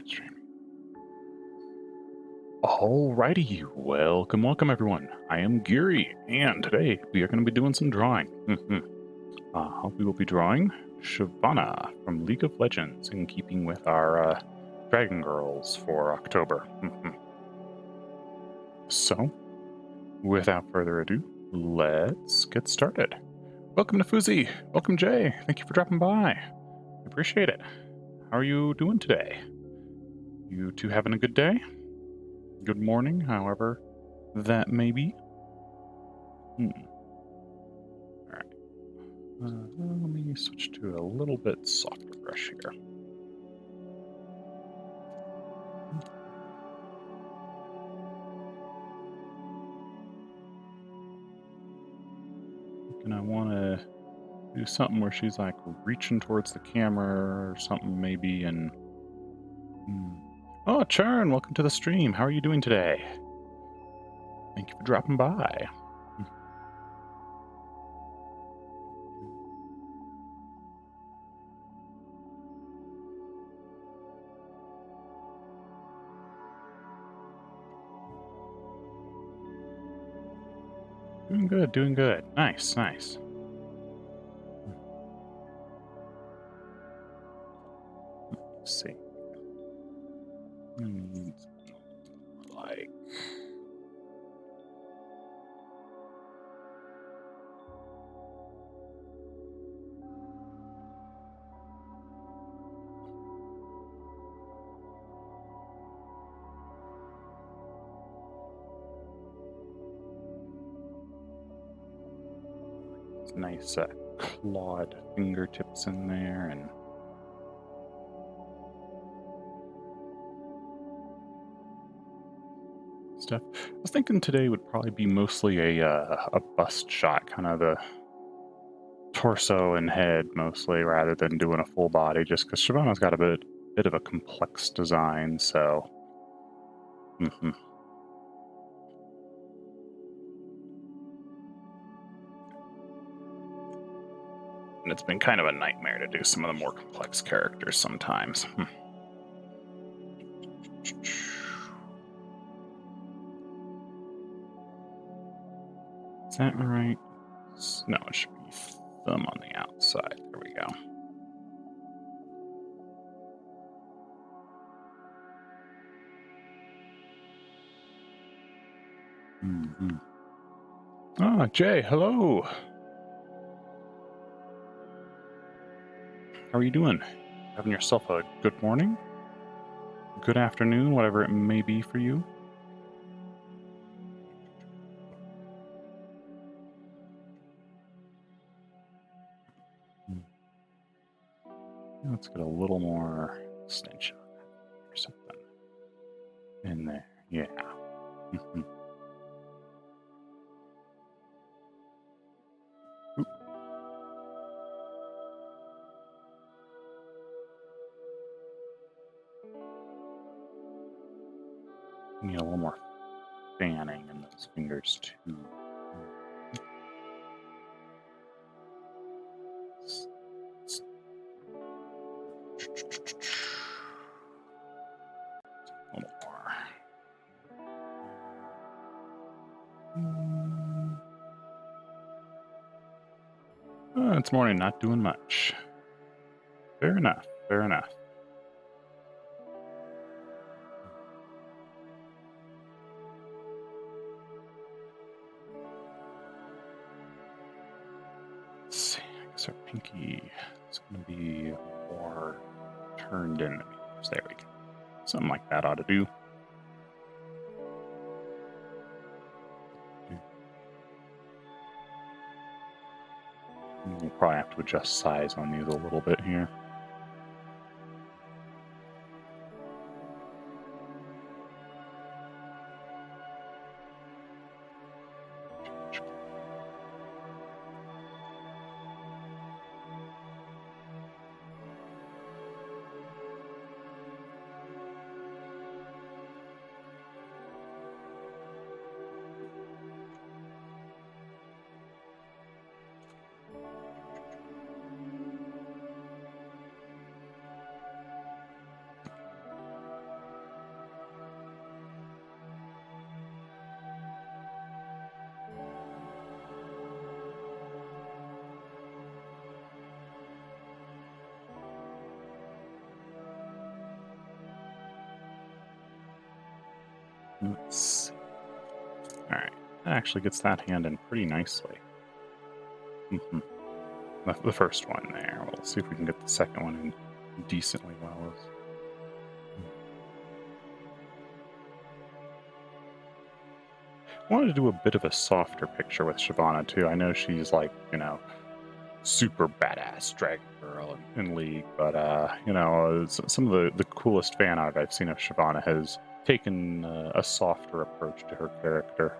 Stream. Alrighty, welcome everyone. I am Giri, and today we are going to be doing some drawing. We will be drawing Shyvana from League of Legends, in keeping with our Dragon Girls for October. So, without further ado, let's get started. Welcome to Fuzi. Welcome Jay. Thank you for dropping by. I appreciate it. How are you doing today? You two having a good day? Good morning, however that may be. Alright. Let me switch to a little bit softer brush here. And I want to do something where she's like reaching towards the camera or something maybe, and oh, Churn, welcome to the stream. How are you doing today? Thank you for dropping by. Doing good, doing good. Nice, nice. Let's see. Like nice clawed fingertips in there and stuff. I was thinking today would probably be mostly a bust shot, kind of the torso and head mostly, rather than doing a full body, just because Shyvana's got a bit of a complex design, so and it's been kind of a nightmare to do some of the more complex characters sometimes. Is that right? No, it should be thumb on the outside. There we go. Ah, Jay, hello. How are you doing? Having yourself a good morning? Good afternoon, whatever it may be for you? Let's get a little more extension or something in there. Yeah. Need a little more fanning in those fingers too. A little more. It's morning, not doing much. Fair enough, fair enough. Let's see, I guess our pinky is going to be more turned in. There we go. Something like that ought to do. We'll probably have to adjust size on these a little bit here. Let's see. All right, that actually gets that hand in pretty nicely. The first one there. We'll see if we can get the second one in decently well. I wanted to do a bit of a softer picture with Shyvana too. I know she's like, you know, super badass dragon girl in League, but you know, some of the coolest fan art I've seen of Shyvana has taken a softer approach to her character.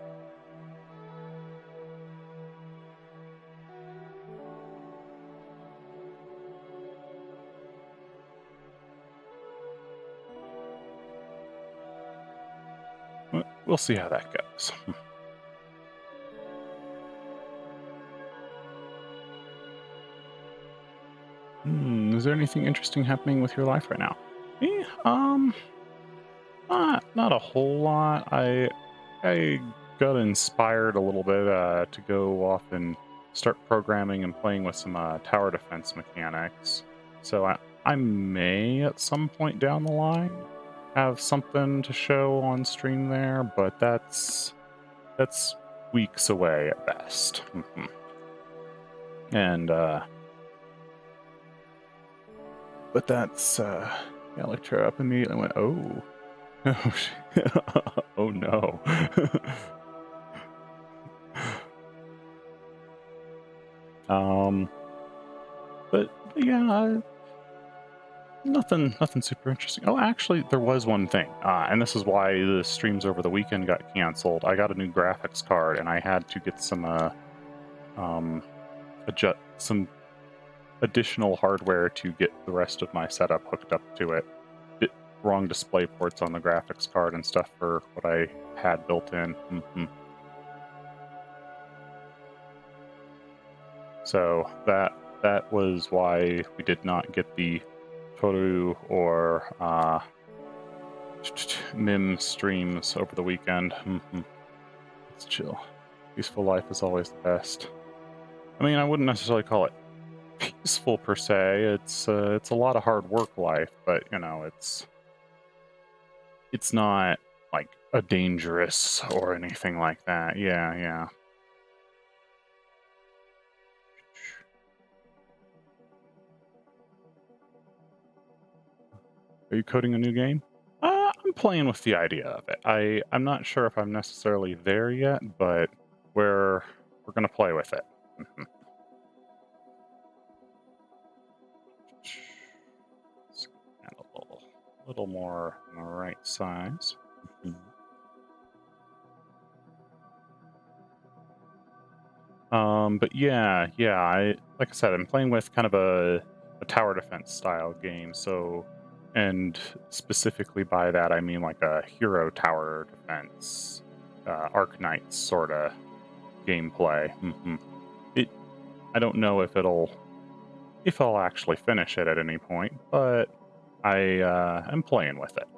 We'll see how that goes. Is there anything interesting happening with your life right now? Not a whole lot. I got inspired a little bit to go off and start programming and playing with some tower defense mechanics. So I may at some point down the line have something to show on stream there, but that's weeks away at best. And but that's yeah, I looked her up immediately and went, oh. Oh no. But yeah, nothing super interesting. Oh, actually, there was one thing, and this is why the streams over the weekend got canceled. I got a new graphics card, and I had to get some some additional hardware to get the rest of my setup hooked up to it. Wrong display ports on the graphics card and stuff for what I had built in. So that was why we did not get the Toru or Mim streams over the weekend. It's chill. Peaceful life is always the best. I mean, I wouldn't necessarily call it peaceful per se. It's a lot of hard work life, but you know, it's not like a dangerous or anything like that. Yeah. Are you coding a new game? I'm playing with the idea of it. I'm not sure if I'm necessarily there yet, but we're gonna play with it. And a little more on the right size. But yeah, like I said, I'm playing with kind of a tower defense style game. So, and specifically by that I mean like a hero tower defense, Arc Knights sort of gameplay. I don't know if I'll actually finish it at any point, but I am playing with it.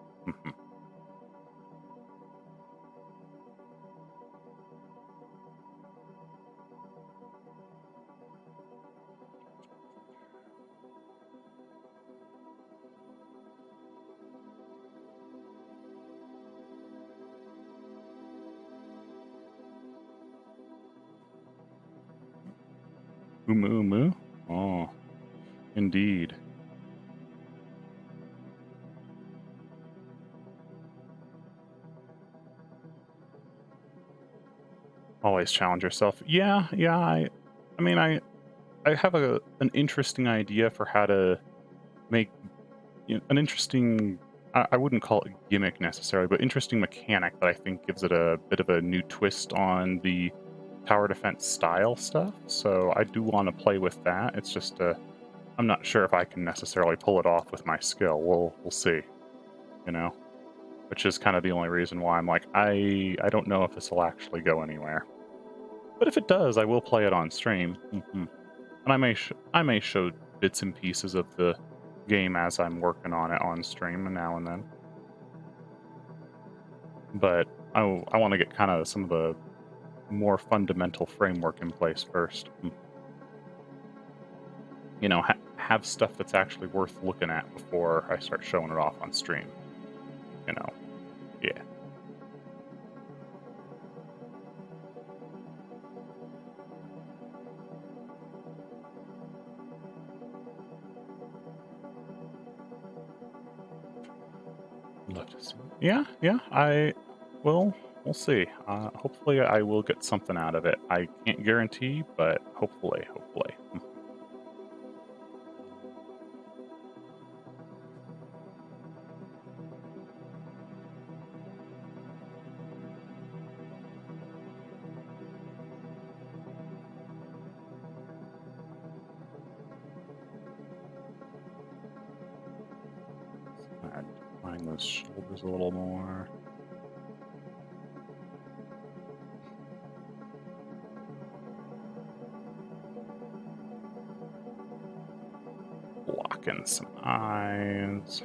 Umu? Oh, indeed. Always challenge yourself. Yeah. I mean, I have an interesting idea for how to make an interesting. I wouldn't call it a gimmick necessarily, but interesting mechanic that I think gives it a bit of a new twist on the tower defense style stuff. So I do want to play with that. It's just I'm not sure if I can necessarily pull it off with my skill. We'll see. You know, which is kind of the only reason why I'm like I don't know if this will actually go anywhere. But if it does, I will play it on stream, and I may show bits and pieces of the game as I'm working on it on stream now and then. But I want to get kind of some of the more fundamental framework in place first. You know, have stuff that's actually worth looking at before I start showing it off on stream. You know, yeah. Love to see. Yeah, yeah. We'll see. Hopefully, I will get something out of it. I can't guarantee, but hopefully. Line those shoulders a little more. Blocking some eyes.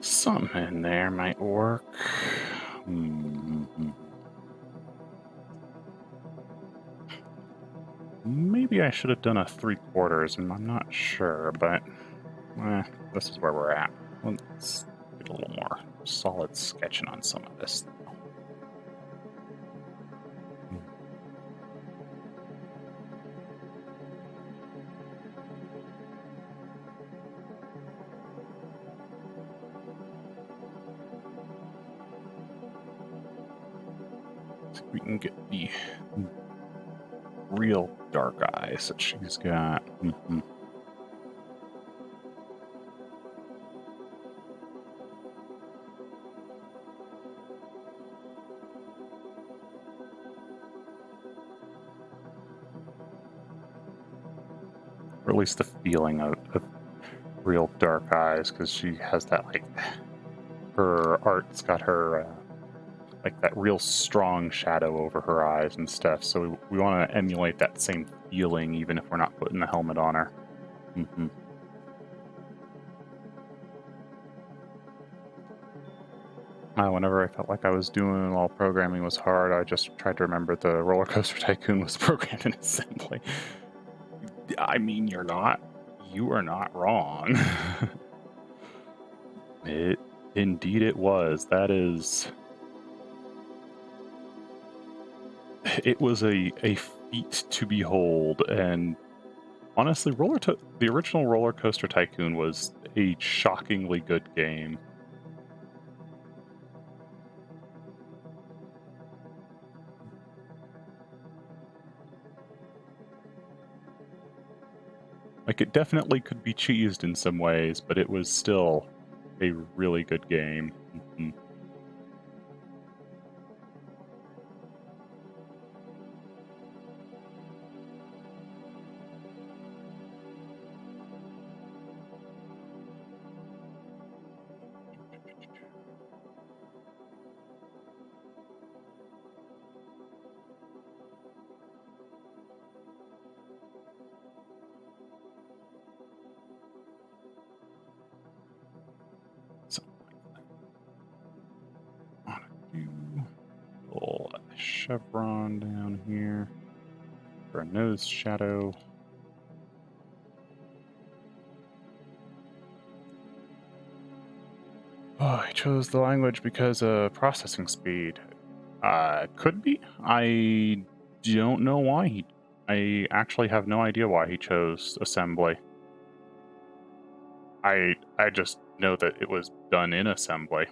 Something in there might work. Maybe I should have done a 3/4, and I'm not sure, but this is where we're at. Let's get a little more solid sketching on some of this. So we can get the real dark eyes that she's got. Or at least the feeling of real dark eyes, because she has that, like, her art's got her like that real strong shadow over her eyes and stuff, so we want to emulate that same feeling even if we're not putting the helmet on her. Whenever I felt like I was doing while programming was hard, I just tried to remember the Roller Coaster Tycoon was programmed in assembly. I mean, you are not wrong. Indeed it was. It was a feat to behold, and honestly, the original Roller Coaster Tycoon was a shockingly good game. Like, it definitely could be cheesed in some ways, but it was still a really good game. Chevron down here for a nose shadow. Oh, I chose the language because of processing speed. Could be. I don't know why I actually have no idea why he chose assembly. I just know that it was done in assembly.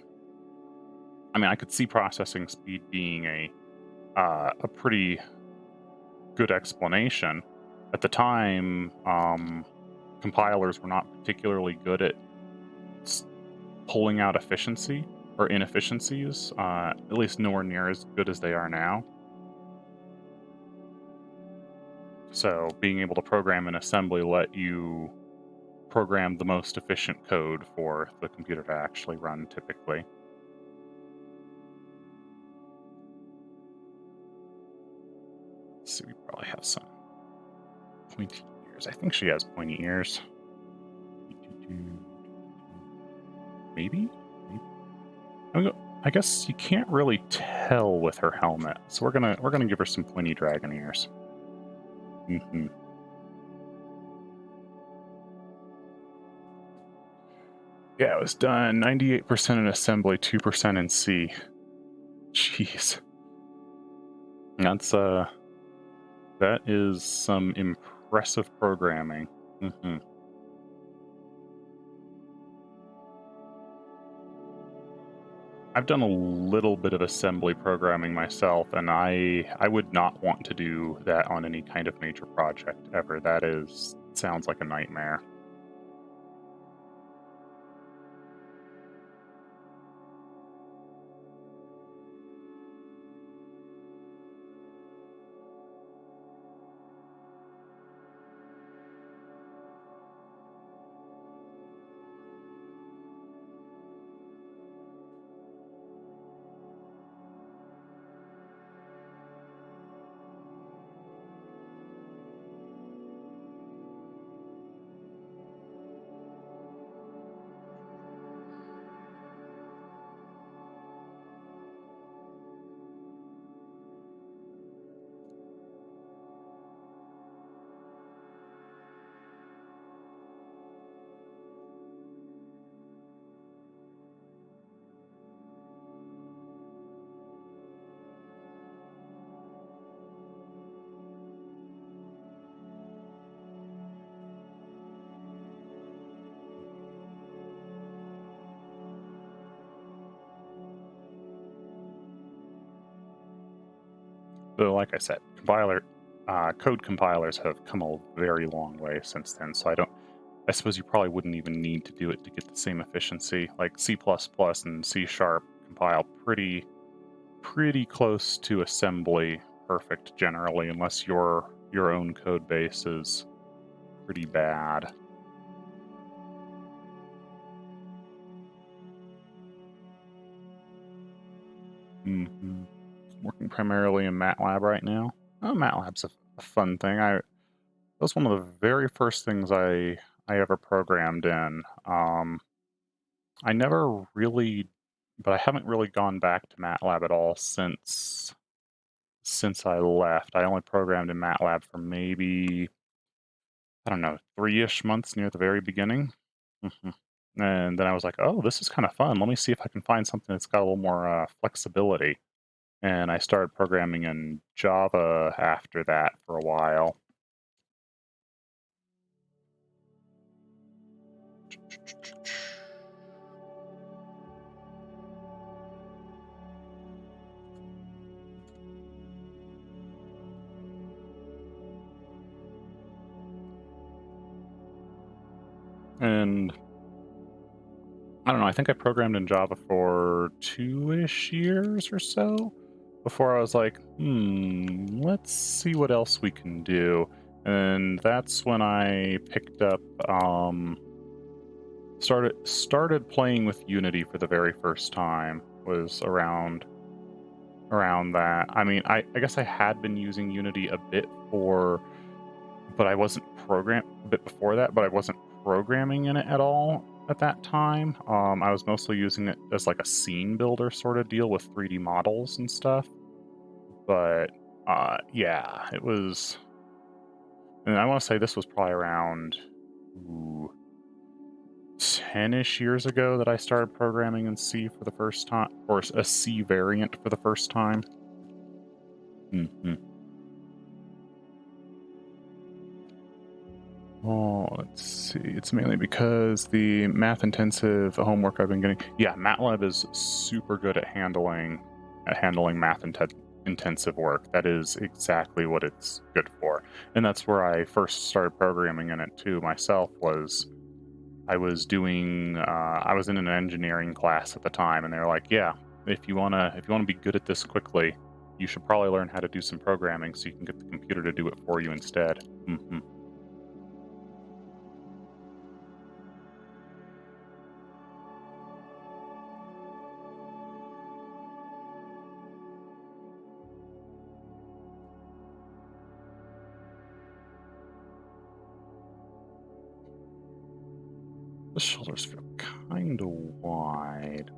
I mean, I could see processing speed being a pretty good explanation. At the time, compilers were not particularly good at pulling out efficiency or inefficiencies, at least nowhere near as good as they are now. So being able to program in assembly let you program the most efficient code for the computer to actually run typically. Let's see, we probably have some pointy ears. I think she has pointy ears. Maybe? I guess you can't really tell with her helmet, so we're gonna give her some pointy dragon ears. Yeah, it was done 98% in assembly, 2% in C. Jeez. That's that is some impressive programming. Hmm. I've done a little bit of assembly programming myself, and I would not want to do that on any kind of major project ever. Sounds like a nightmare. So, like I said, code compilers have come a very long way since then. So I suppose you probably wouldn't even need to do it to get the same efficiency. Like C++ and C# compile pretty close to assembly perfect generally, unless your own code base is pretty bad. Mm-hmm. Working primarily in MATLAB right now. Oh, MATLAB's a fun thing. That was one of the very first things I ever programmed in. I never really, but I haven't really gone back to MATLAB at all since I left. I only programmed in MATLAB for maybe, I don't know, 3-ish months near the very beginning. And then I was like, oh, this is kind of fun. Let me see if I can find something that's got a little more flexibility. And I started programming in Java after that for a while. And I don't know, I think I programmed in Java for 2-ish years or so before I was like, let's see what else we can do. And that's when I picked up, started playing with Unity for the very first time, was around that. I mean, I guess I had been using Unity a bit but I wasn't a bit before that, but I wasn't programming in it at all at that time. I was mostly using it as like a scene builder sort of deal with 3D models and stuff. But yeah, it was, and I want to say this was probably around 10-ish years ago that I started programming in C for the first time, or a C variant for the first time. Oh, let's see. It's mainly because the math-intensive homework I've been getting. Yeah, MATLAB is super good at handling math-intensive work. That is exactly what it's good for, and that's where I first started programming in it too. Myself I was in an engineering class at the time, and they were like, "Yeah, if you wanna be good at this quickly, you should probably learn how to do some programming so you can get the computer to do it for you instead." The shoulders feel kind of wide.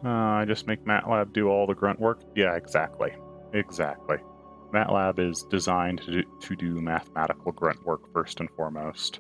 I just make MATLAB do all the grunt work? Yeah, exactly. Exactly. MATLAB is designed to do mathematical grunt work first and foremost.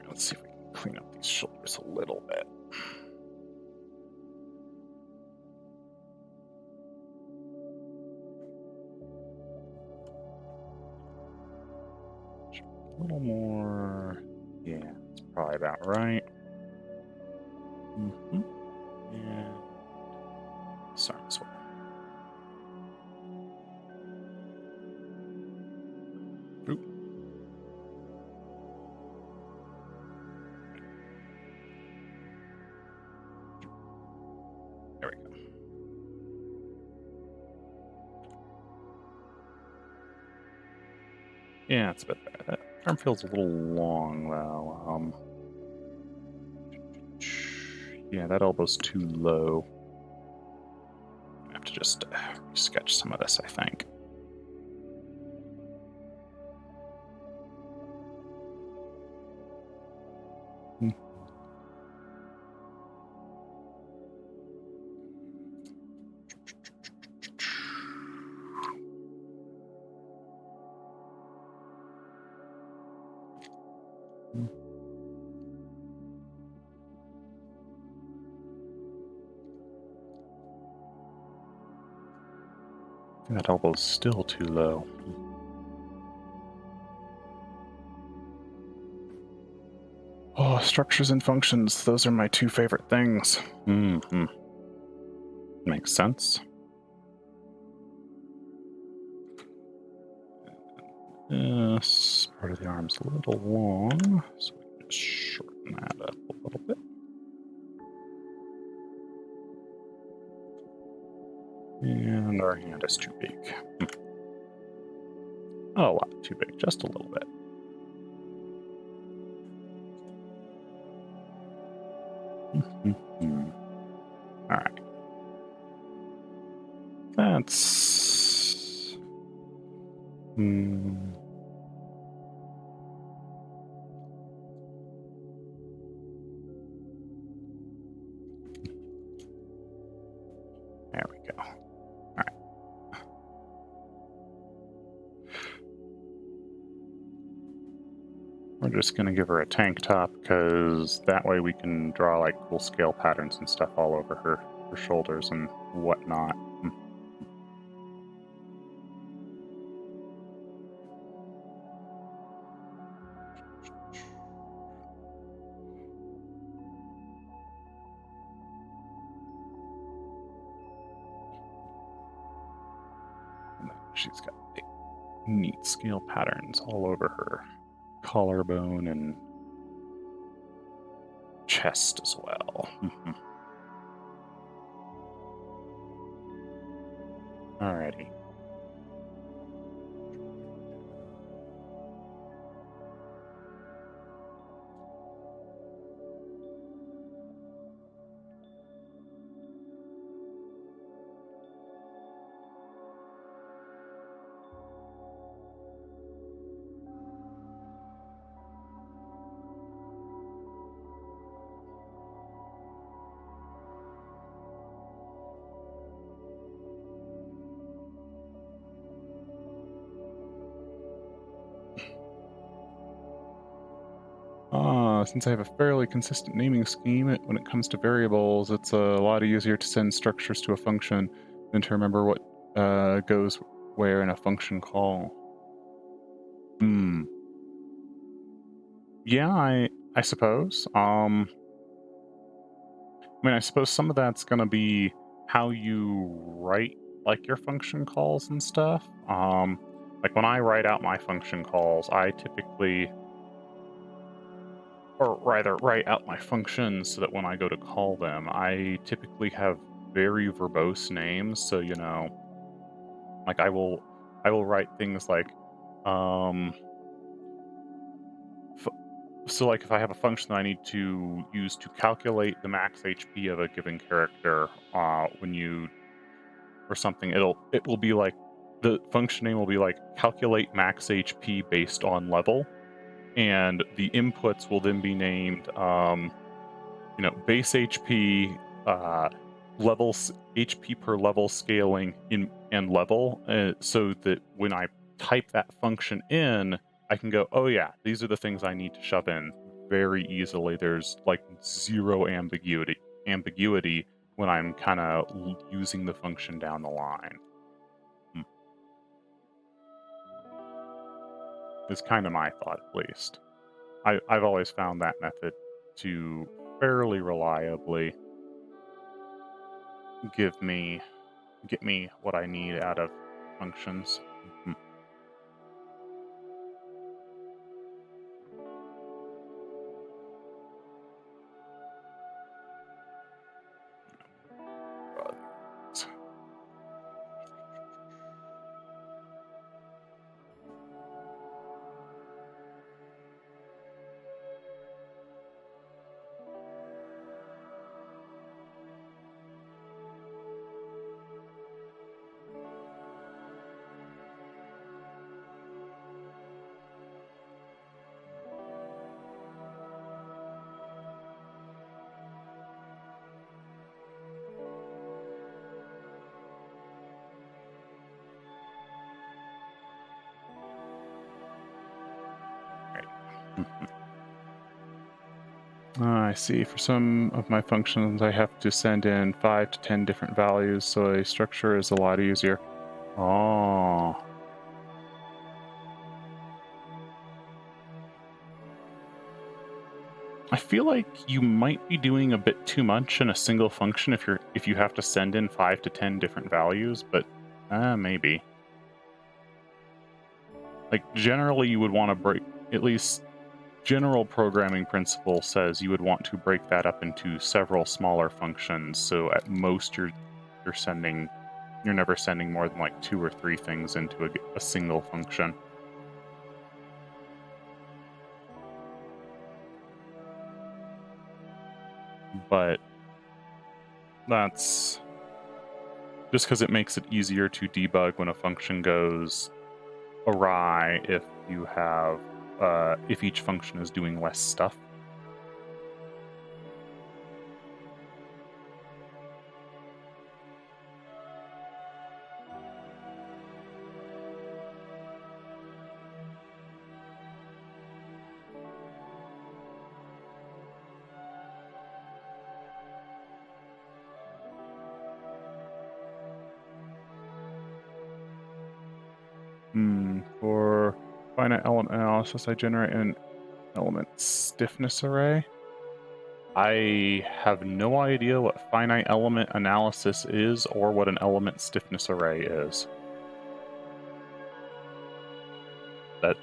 Let's see if we can clean up these shoulders a little bit. A little more. Yeah, that's probably about right. And sorry, this way. Oop. There we go. Yeah, it's a bit better. That arm feels a little long, though. Yeah, that elbow's too low. I have to just sketch some of this, I think. That elbow's still too low. Oh, structures and functions. Those are my two favorite things. Makes sense. This part of the arm's a little long, so we can just shorten that up a little bit. And our hand is too big. Not a lot too big, just a little bit. Alright. That's... There we go. Alright. We're just going to give her a tank top, because that way we can draw like cool scale patterns and stuff all over her shoulders and whatnot. She's got neat scale patterns all over her collarbone and chest as well. Alrighty. Since I have a fairly consistent naming scheme when it comes to variables, it's a lot easier to send structures to a function than to remember what goes where in a function call. Yeah, I suppose. I mean, I suppose some of that's going to be how you write like your function calls and stuff. Like when I write out my function calls, I typically... or rather write out my functions so that when I go to call them, I typically have very verbose names. So, you know, like I will write things like, so like if I have a function that I need to use to calculate the max HP of a given character, or something, it will be like, the function name will be like calculate max HP based on level, and the inputs will then be named, you know, base HP, levels, HP per level scaling and level, so that when I type that function in, I can go, oh yeah, these are the things I need to shove in very easily. There's like zero ambiguity when I'm kind of using the function down the line. Is kind of my thought, at least. I've always found that method to fairly reliably get me what I need out of functions. I see. For some of my functions, I have to send in 5 to 10 different values, so a structure is a lot easier. Oh. I feel like you might be doing a bit too much in a single function if you have to send in 5 to 10 different values, but maybe. Like, generally you would want to break, at least general programming principle says you would want to break that up into several smaller functions, so at most you're never sending more than like 2 or 3 things into a single function. But that's just because it makes it easier to debug when a function goes awry if you have if each function is doing less stuff. For finite element analysis, I generate an element stiffness array. I have no idea what finite element analysis is or what an element stiffness array is. That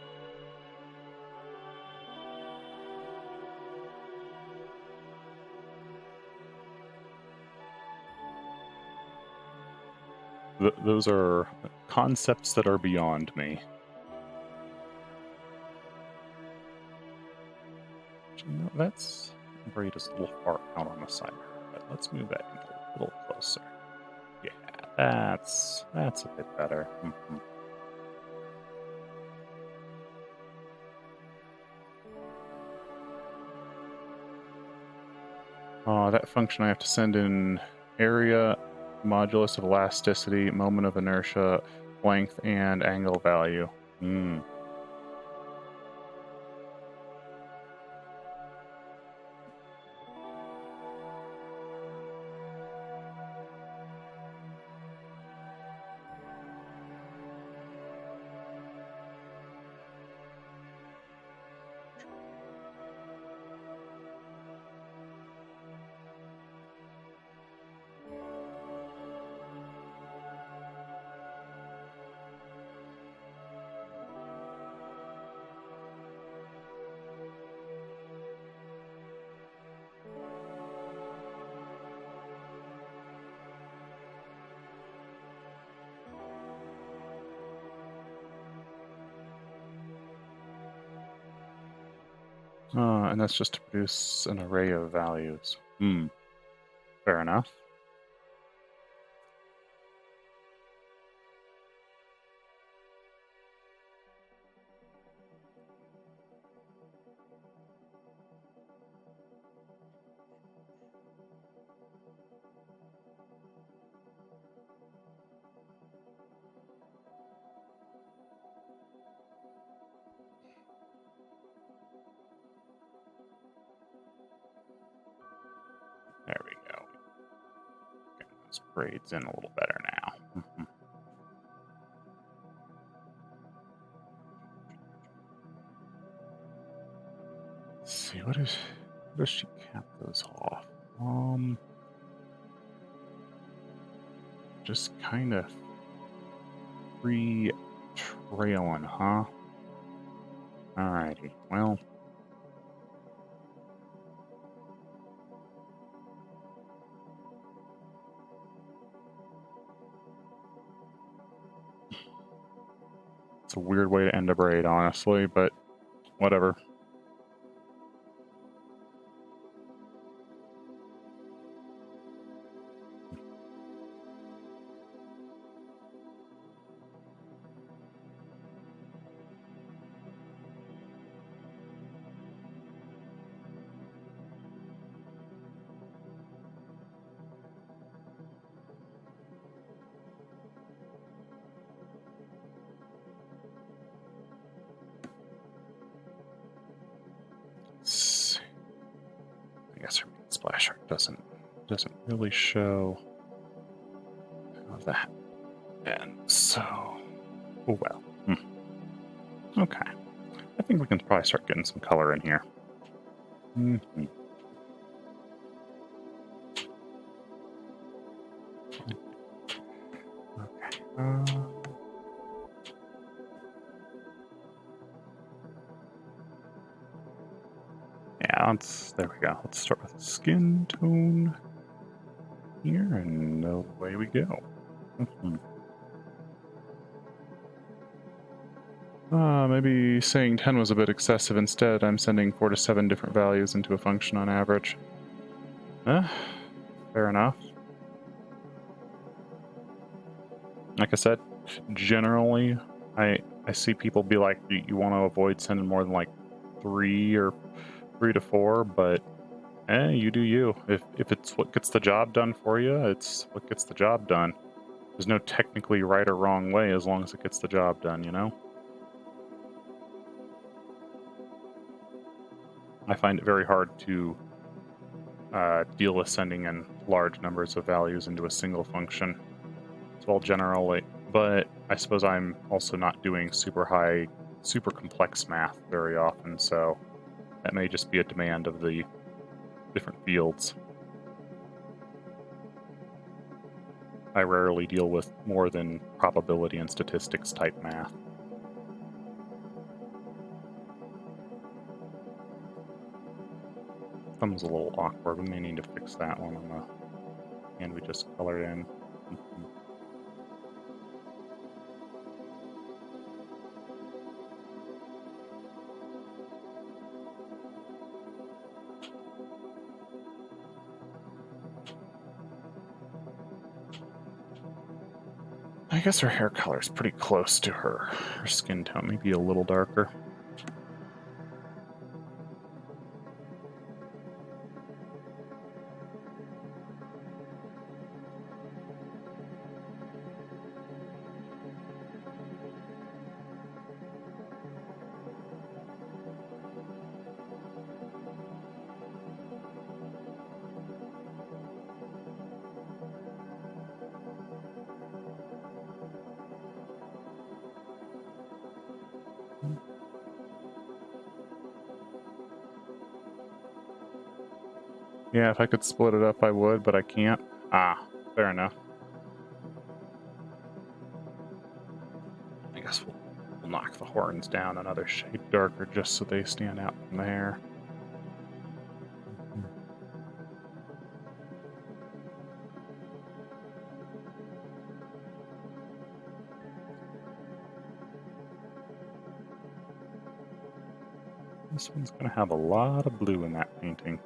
those are concepts that are beyond me. No, that's braid is a little far out on the side, but let's move that in a little closer. Yeah, that's a bit better. That function I have to send in area, modulus of elasticity, moment of inertia, length, and angle value. And that's just to produce an array of values. Fair enough. There we go. Getting those grades in a little better now. Let's see, what does she cap those off? Just kind of free trailing, huh? Alrighty, well. It's a weird way to end a braid, honestly, but whatever. I guess her splash art doesn't really show how that ends. So, oh well. Okay, I think we can probably start getting some color in here. Okay. Yeah, there we go. Let's start with skin tone here, and away we go. Maybe saying 10 was a bit excessive. Instead, I'm sending 4 to 7 different values into a function on average. Fair enough. Like I said, generally, I see people be like, you want to avoid sending more than like 3 to 4, but you do you. If it's what gets the job done for you, it's what gets the job done. There's no technically right or wrong way as long as it gets the job done, you know? I find it very hard to deal with sending in large numbers of values into a single function. Well, generally, but I suppose I'm also not doing super complex math very often, so that may just be a demand of the different fields. I rarely deal with more than probability and statistics type math. Thumb's a little awkward. We may need to fix that one on the hand we just colored in. I guess her hair color is pretty close to her skin tone, maybe a little darker. Yeah, if I could split it up, I would, but I can't. Fair enough. I guess we'll knock the horns down another shade darker just so they stand out from the hair. This one's going to have a lot of blue in that painting.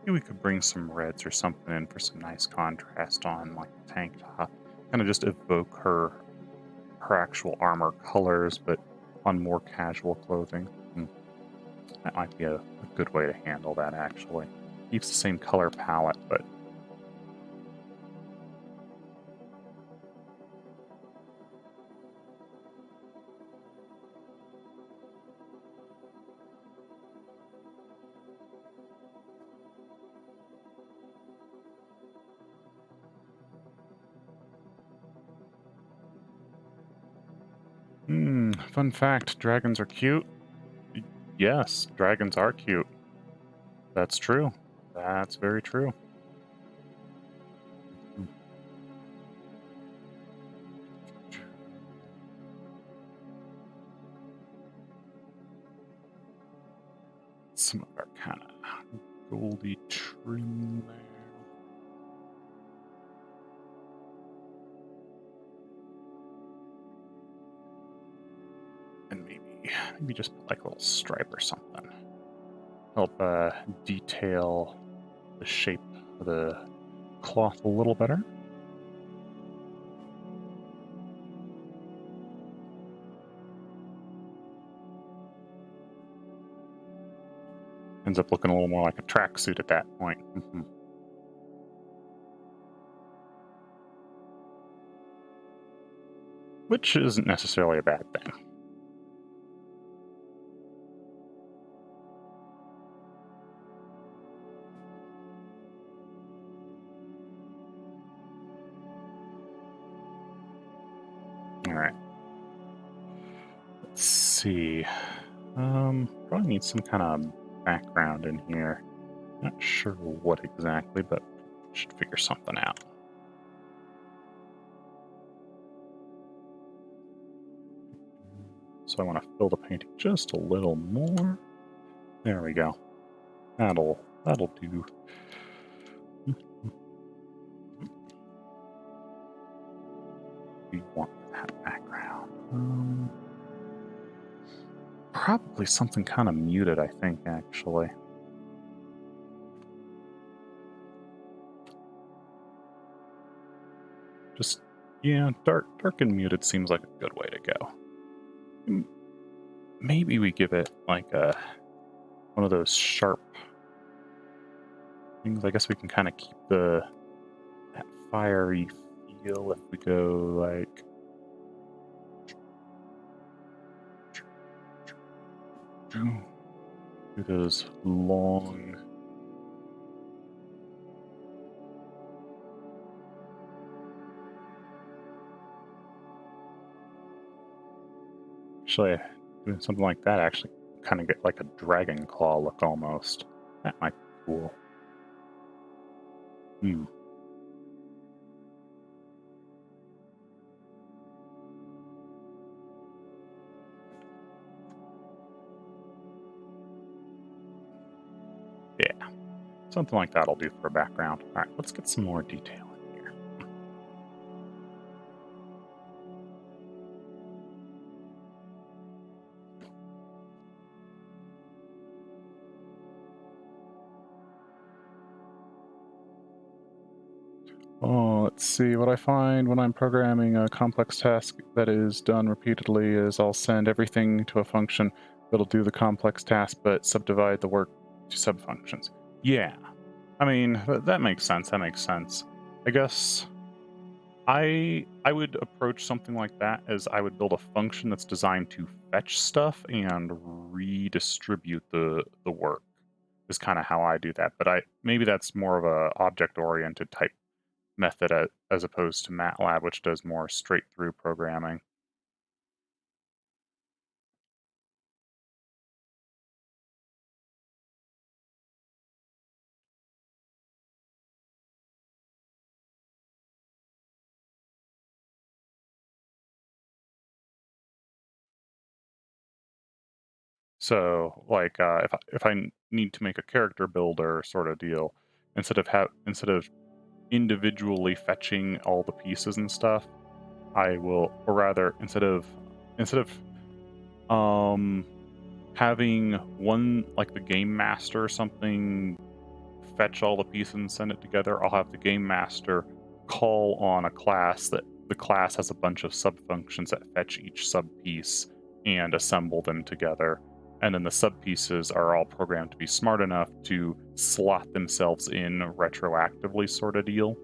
Maybe we could bring some reds or something in for some nice contrast on like the tank top. Kind of just evoke her actual armor colors, but on more casual clothing. That might be a good way to handle that, actually. Keeps the same color palette, but fun fact, dragons are cute. Yes, dragons are cute. That's true. That's very true. Some of our kind of goldy trim there. And maybe just put like a little stripe or something. Help detail the shape of the cloth a little better. Ends up looking a little more like a tracksuit at that point. Which isn't necessarily a bad thing. Alright. Let's see. Probably need some kind of background in here. Not sure what exactly, but should figure something out. So I want to fill the painting just a little more. There we go. That'll do. We want that background. Probably something kind of muted, I think, actually. Just, yeah, dark and muted seems like a good way to go. Maybe we give it like one of those sharp things. I guess we can kind of keep that fiery feel if we go like do those long actually doing something like that actually kind of get like a dragon claw look almost. That might be cool. Yeah, something like that'll do for a background. All right, let's get some more detail in here. Oh, let's see. What I find when I'm programming a complex task that is done repeatedly is I'll send everything to a function that'll do the complex task, but subdivide the work to subfunctions. Yeah, I mean, that makes sense. That makes sense. I guess I would approach something like that as I would build a function that's designed to fetch stuff and redistribute the work. Is kind of how I do that. But maybe that's more of a object-oriented type method as opposed to MATLAB, which does more straight-through programming. So, like, if I need to make a character builder sort of deal, instead of individually fetching all the pieces and stuff, I will, or rather, instead of having one, like the game master or something, fetch all the pieces and send it together, I'll have the game master call on a class that the class has a bunch of sub-functions that fetch each sub-piece and assemble them together. And then the sub-pieces are all programmed to be smart enough to slot themselves in retroactively, sort of deal.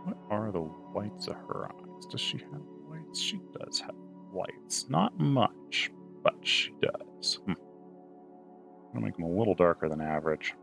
What are the whites of her eyes? Does she have whites? She does have whites. Not much, but she does. I'm gonna make them a little darker than average.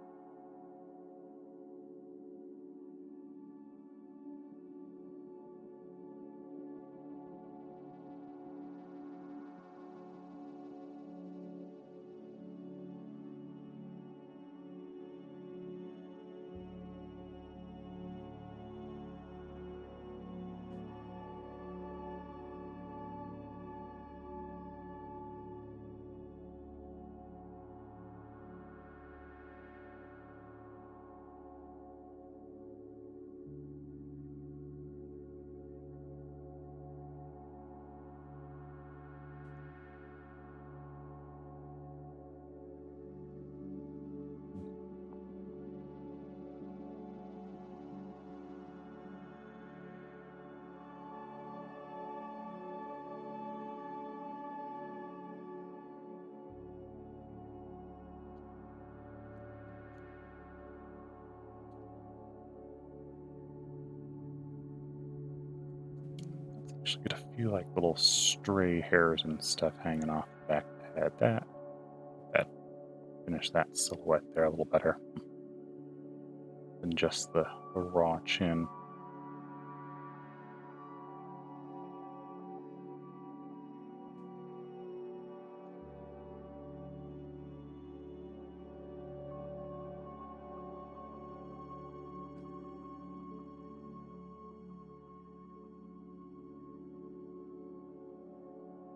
Actually get a few like little stray hairs and stuff hanging off the back of the head. That finish that silhouette there a little better than just the raw chin.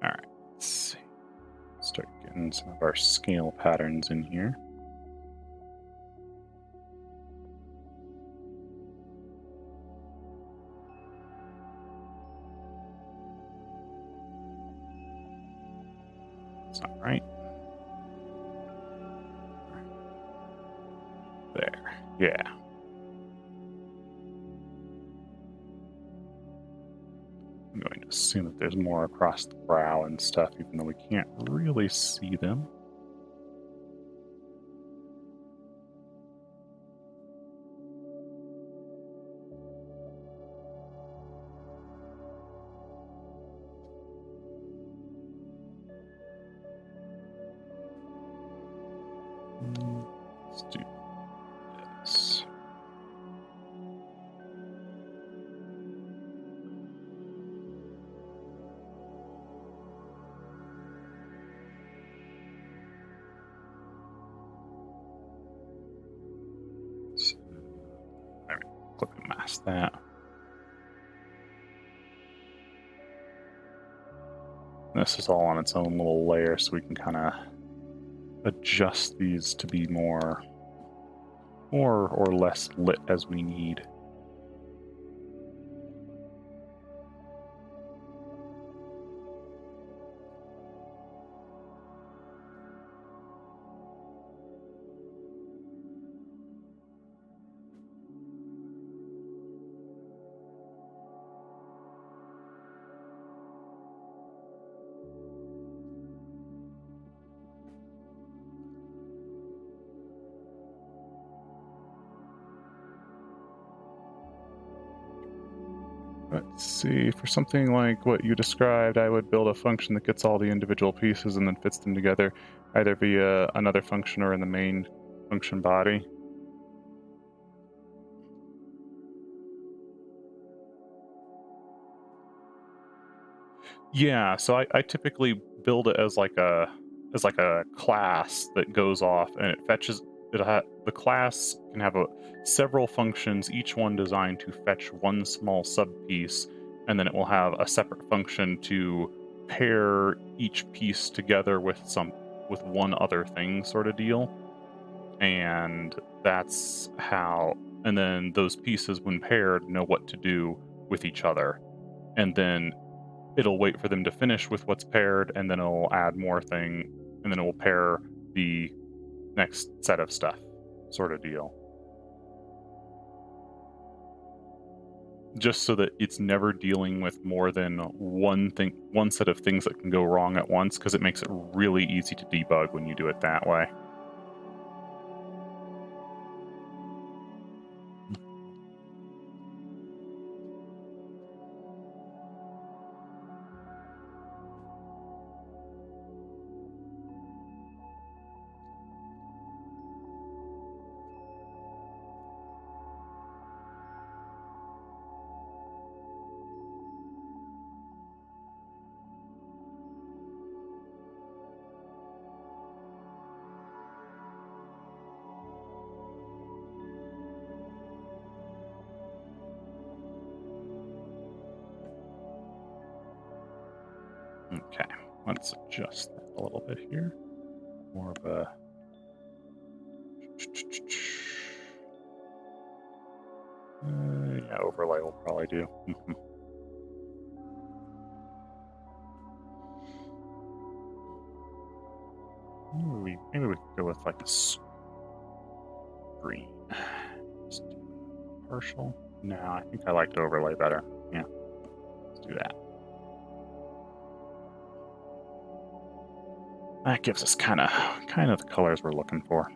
Alright, let's see. Start getting some of our scale patterns in here. That's not right. There, yeah. I'm going to assume that there's more across the brow and stuff, even though we can't really see them. Let's do this. Alright, click and mask that. This is all on its own little layer, so we can kind of adjust these to be more or less lit as we need. Let's see, for something like what you described, I would build a function that gets all the individual pieces and then fits them together, either via another function or in the main function body. Yeah, so I typically build it as like a class that goes off and it fetches the class can have several functions, each one designed to fetch one small sub piece, and then it will have a separate function to pair each piece together with one other thing sort of deal. And that's how, and then those pieces when paired know what to do with each other. And then it'll wait for them to finish with what's paired, and then it'll add more thing, and then it will pair the next set of stuff, sort of deal. Just so that it's never dealing with more than one set of things that can go wrong at once, because it makes it really easy to debug when you do it that way. Okay, let's adjust that a little bit here. More of a... yeah, overlay will probably do. Maybe we could go with like a screen. Just do partial. No, I think I liked overlay better. Yeah, let's do that. That gives us kind of the colors we're looking for.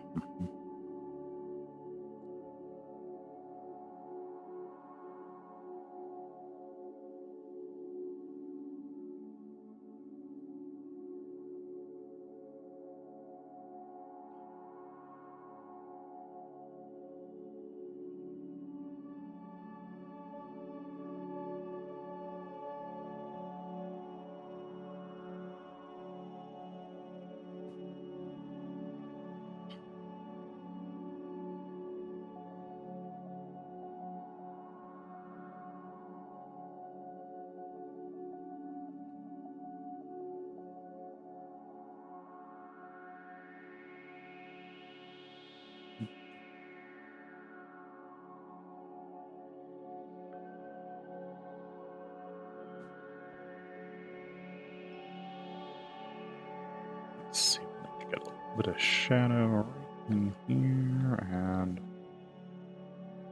Let's see, get a little bit of shadow right in here and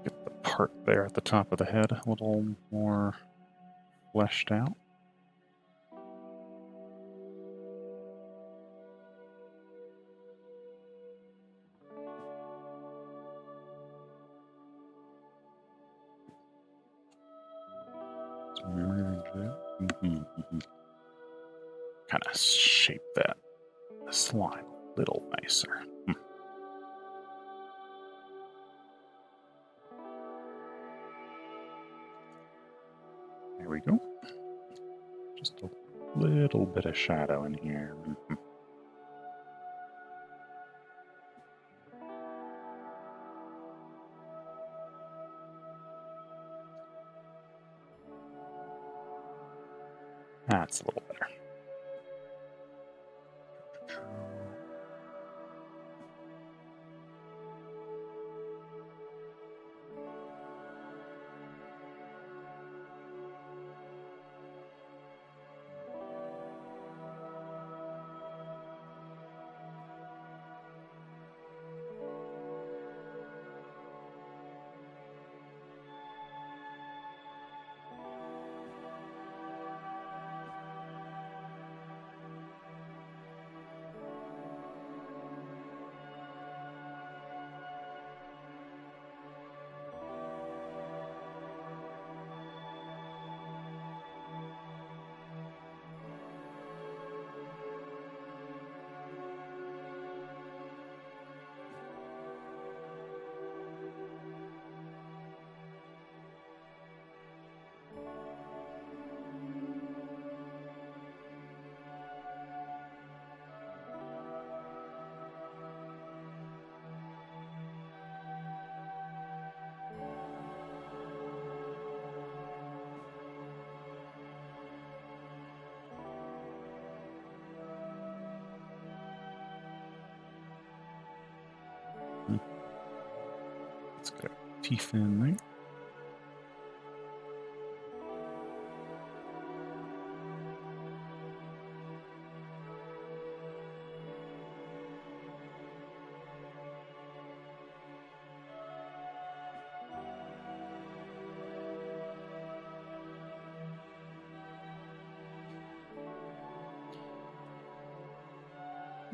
get the part there at the top of the head a little more fleshed out. Kind of shape that slime a little nicer. There we go. Just a little bit of shadow in here. That's a little better. Let's get our teeth in there.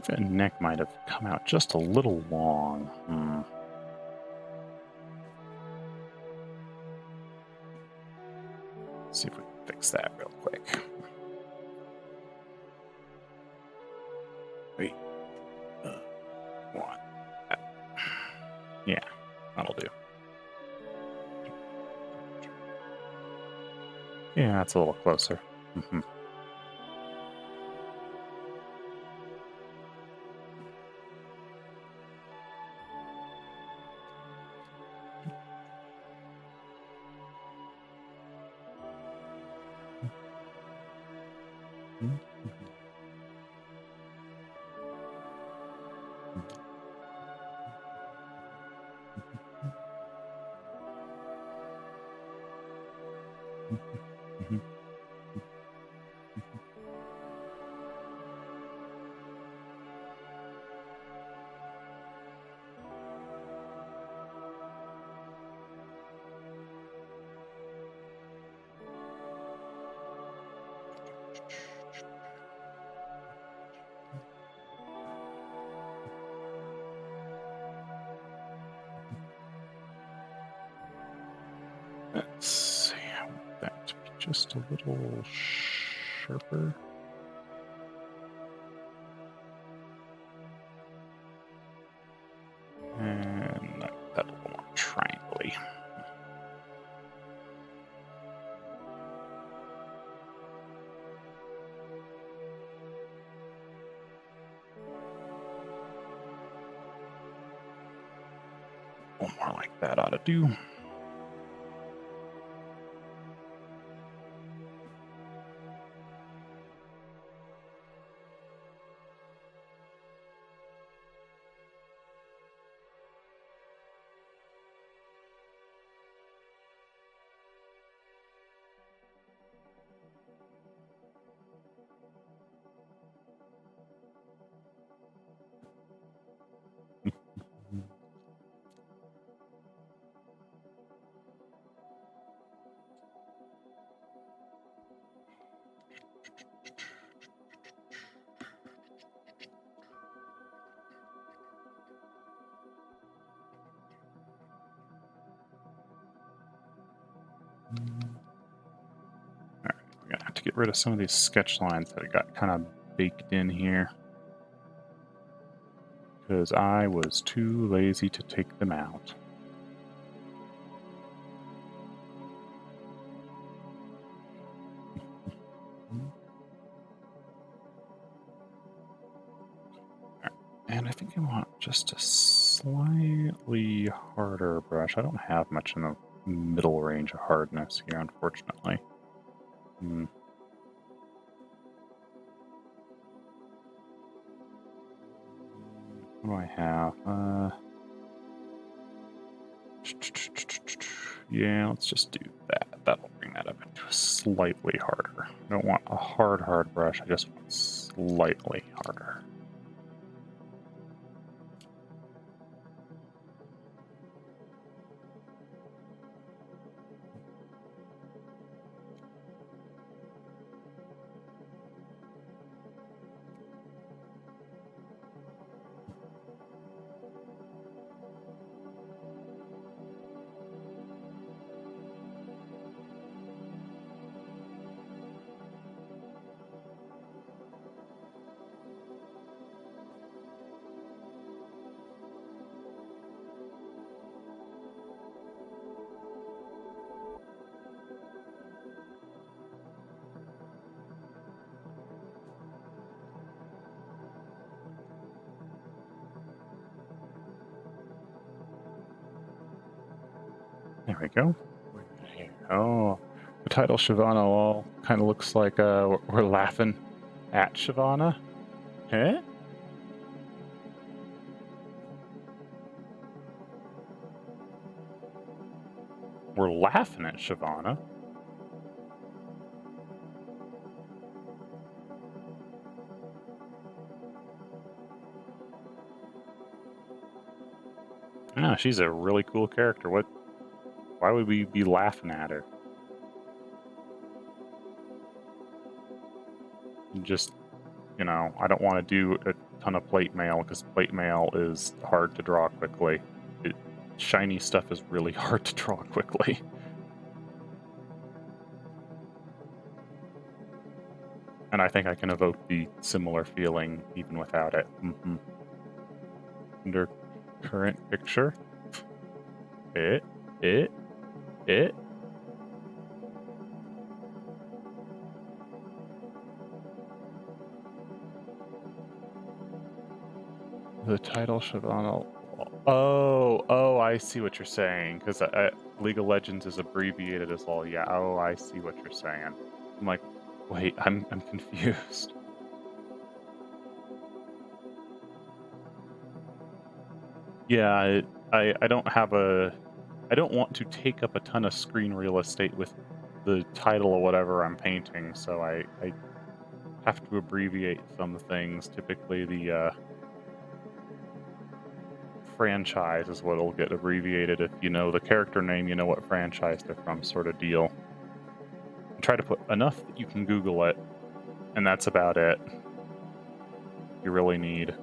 That neck might have come out just a little long. Let's see if we can fix that real quick. Wait. One. Yeah, that'll do. Yeah, that's a little closer. Let's see, I want that to be just a little sharper. And like that a little more triangle-y. One more like that ought to do. Alright, we're gonna have to get rid of some of these sketch lines that got kind of baked in here, because I was too lazy to take them out. And I think I want just a slightly harder brush. I don't have much in the middle range of hardness here, unfortunately. What do I have? Yeah, let's just do that. That'll bring that up into a slightly harder. I don't want a hard brush. I just want slightly harder. There we go. Oh, the title Shyvana all kind of looks like we're laughing at Shyvana. Huh? We're laughing at Shyvana. Yeah, she's a really cool character. Why would we be laughing at her? Just, you know, I don't want to do a ton of plate mail because plate mail is hard to draw quickly. Shiny stuff is really hard to draw quickly. And I think I can evoke the similar feeling even without it. Under current picture. It. The title Shyvana. Oh, I see what you're saying. Because League of Legends is abbreviated as well. Yeah, oh, I see what you're saying. I'm like, wait, I'm confused. Yeah, I don't have I don't want to take up a ton of screen real estate with the title or whatever I'm painting, so I have to abbreviate some things. Typically the franchise is what will get abbreviated. If you know the character name, you know what franchise they're from, sort of deal. And try to put enough that you can Google it, and that's about it. You really need.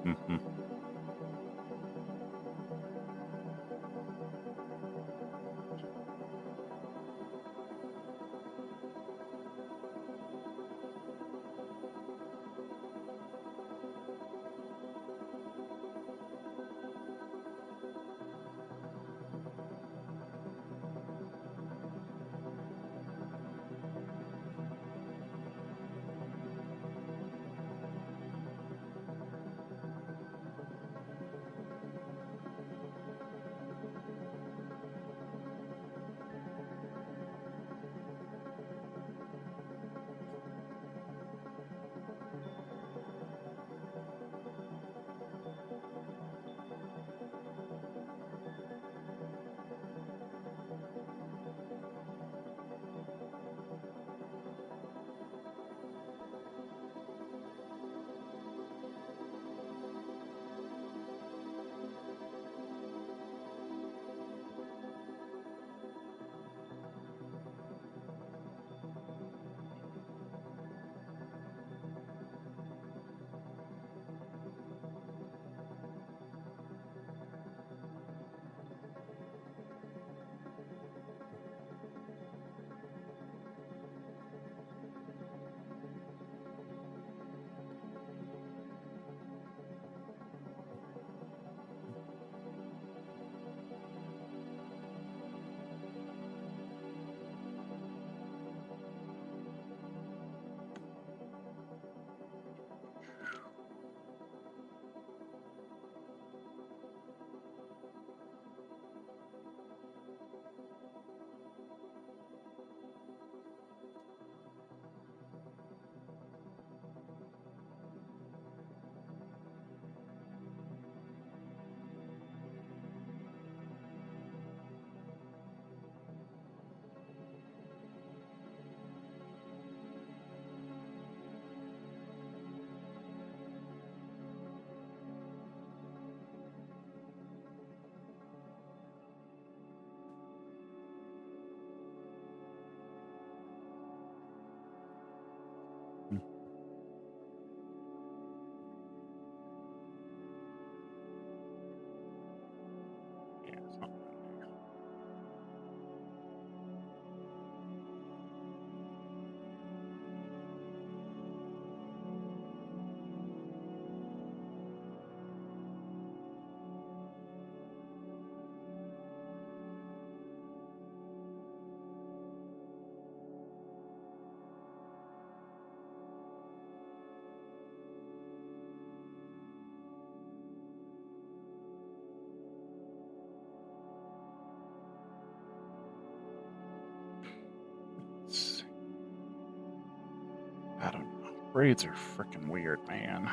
I don't know. Braids are freaking weird, man.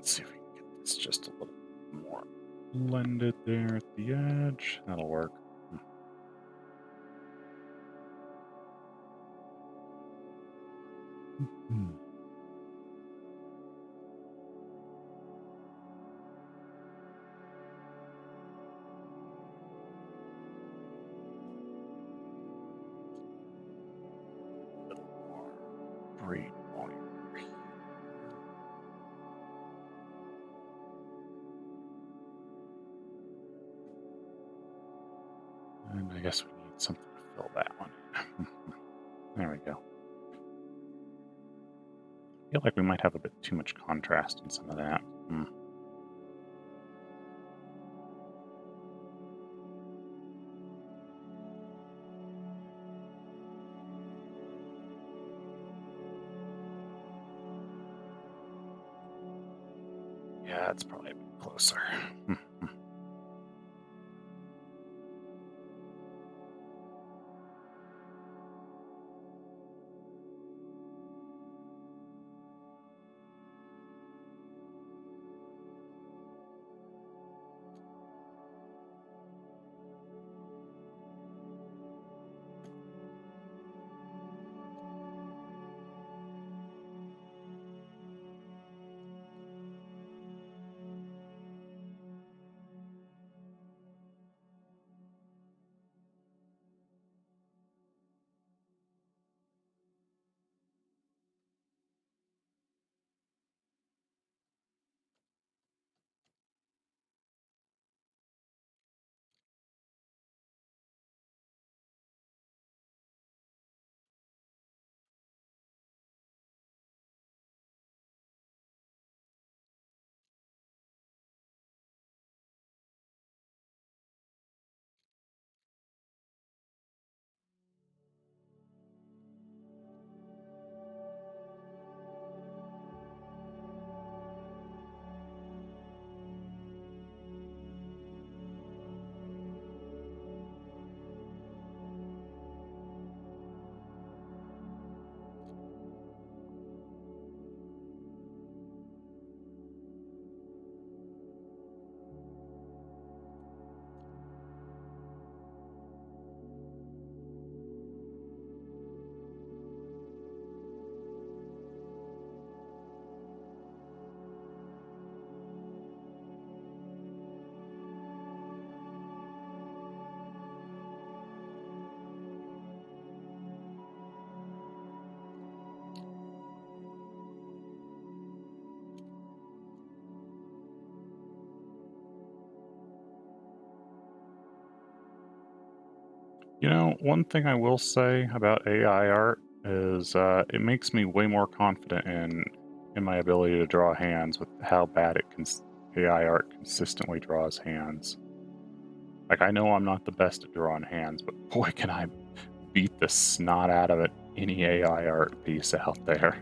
let's see if we can get this just a little more blended there at the edge. That'll work. Mm-hmm. Great volume. And I guess we need something to fill that one in. There we go. I feel like we might have a bit too much contrast in some of that. Yeah, it's probably a bit closer. You know, one thing I will say about AI art is it makes me way more confident in my ability to draw hands with how bad AI art consistently draws hands. Like, I know I'm not the best at drawing hands, but boy, can I beat the snot out of it any AI art piece out there.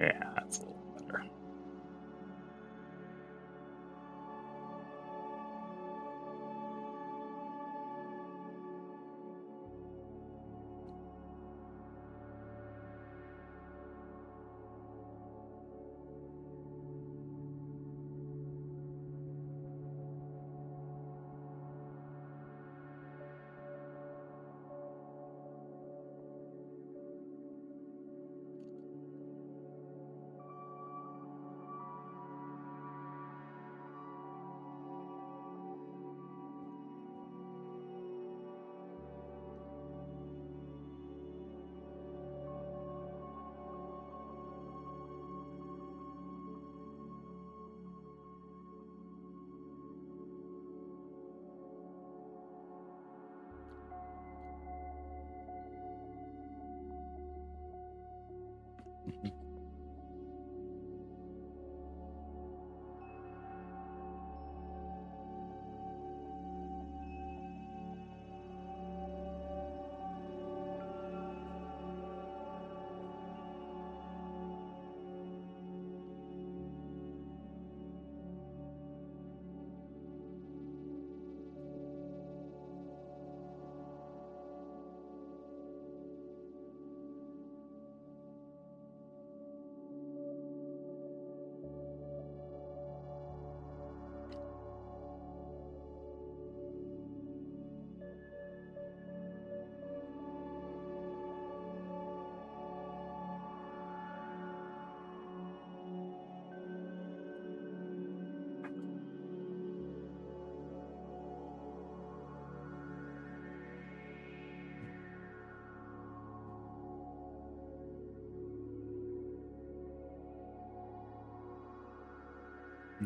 Yeah, that's a little better. Mhm.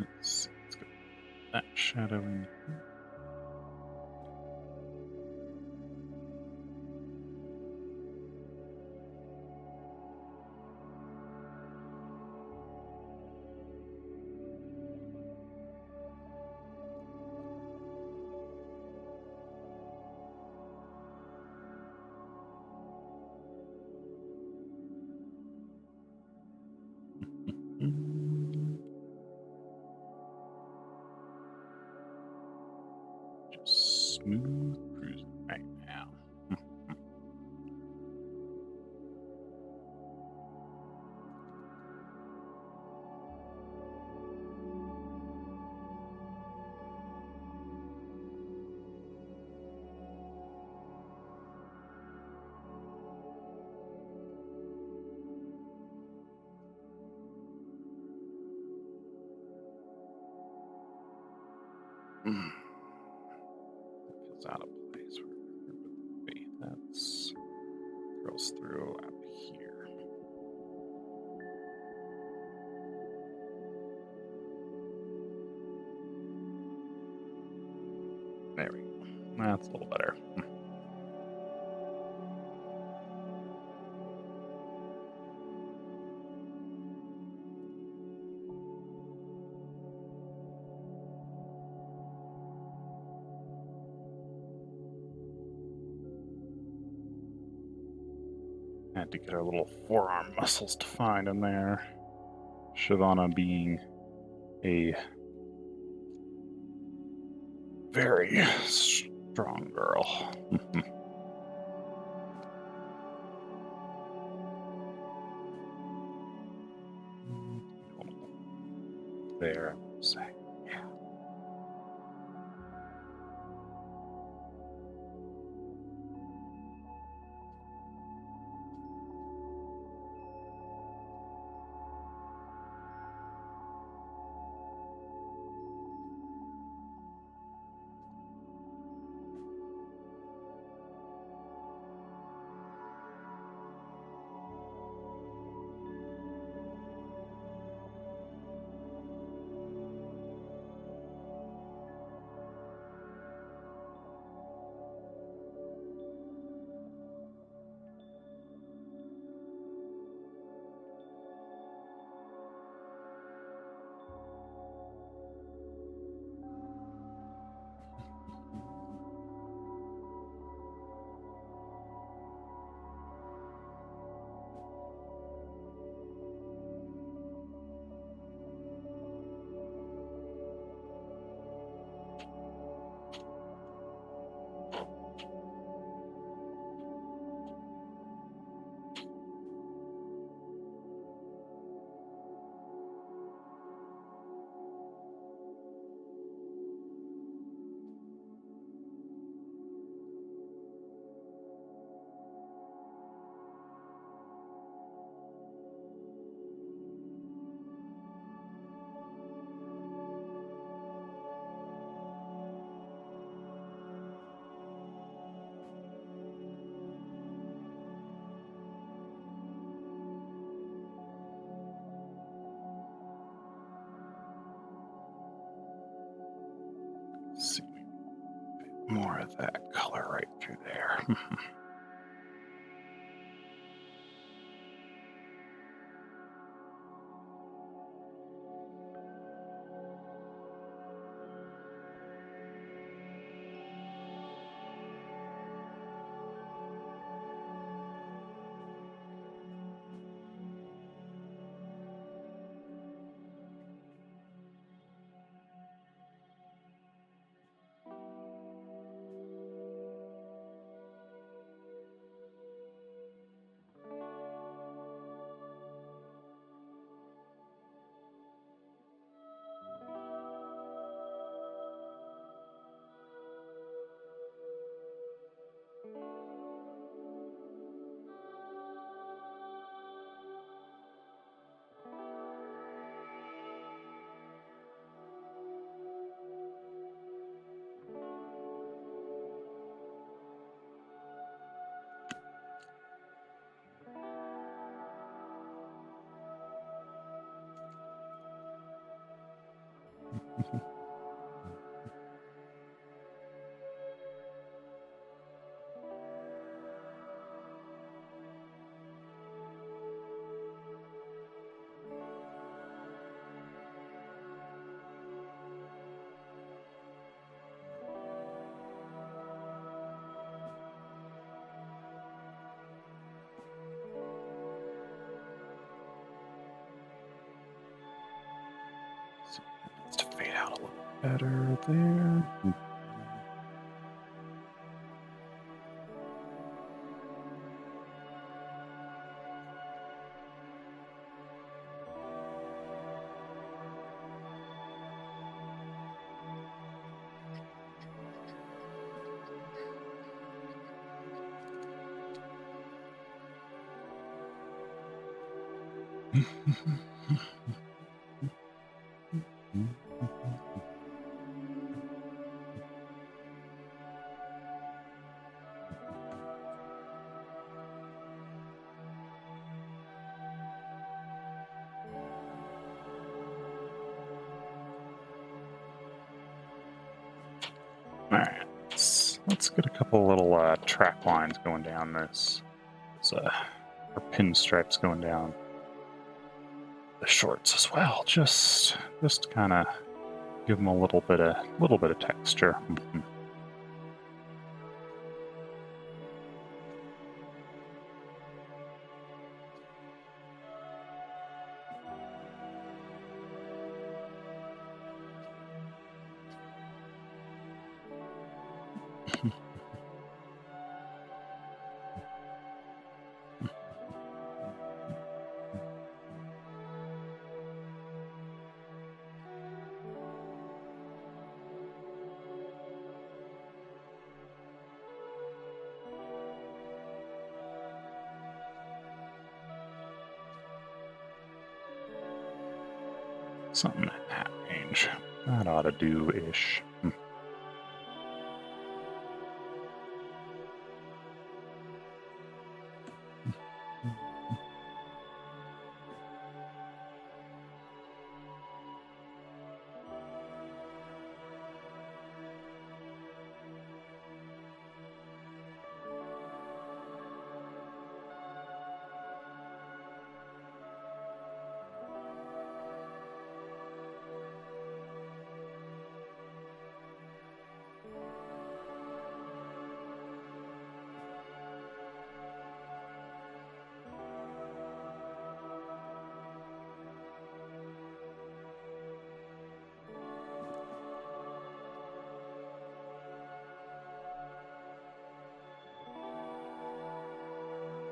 Let's get that shadow in here. Just smooth cruising right now. Feels out of place. Wait, that's goes through up here. There we go. That's a little better. Had to get our little forearm muscles defined in there. Shyvana being a very strong girl. There, I would say. Yeah. See, more of that color right through there. better there. Alright, let's get a couple little track lines going down this. Or pinstripes going down the shorts as well. Just kind of give them a little bit of texture. Something in that range. That ought to do-ish.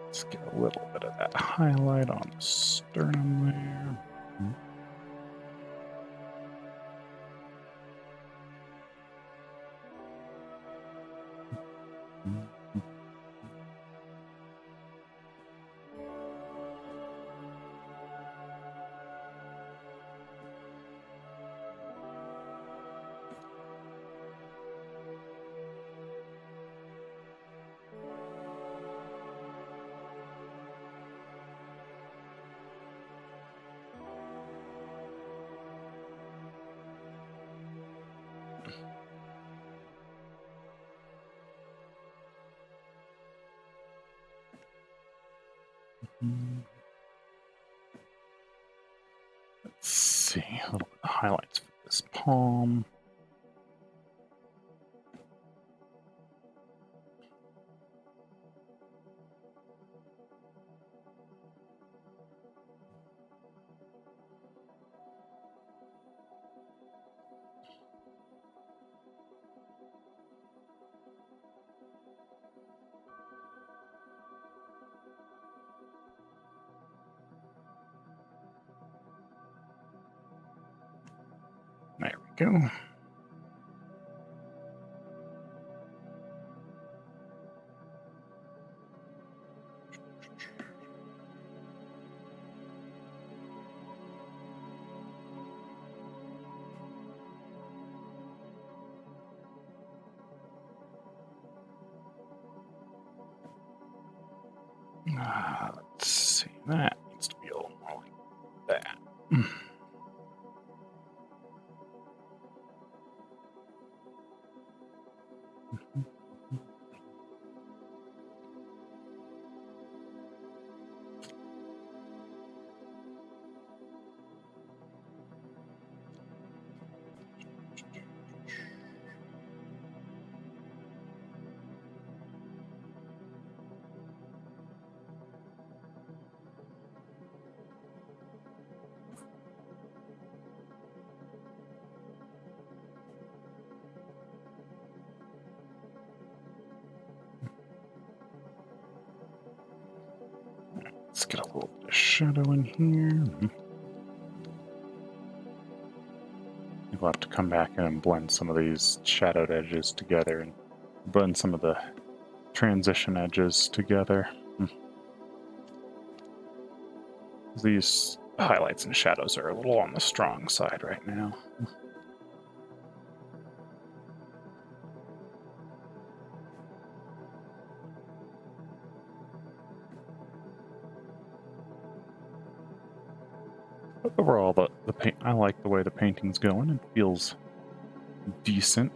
Let's get a little bit of that highlight on the sternum there. Let's see, a little bit of highlights for this palm. There we go. Let's see, that needs to be a little more like that. Let's get a little bit of shadow in here. We'll have to come back in and blend some of these shadowed edges together and blend some of the transition edges together. These highlights and shadows are a little on the strong side right now. But overall, the paint, I like the way the painting's going. It feels decent.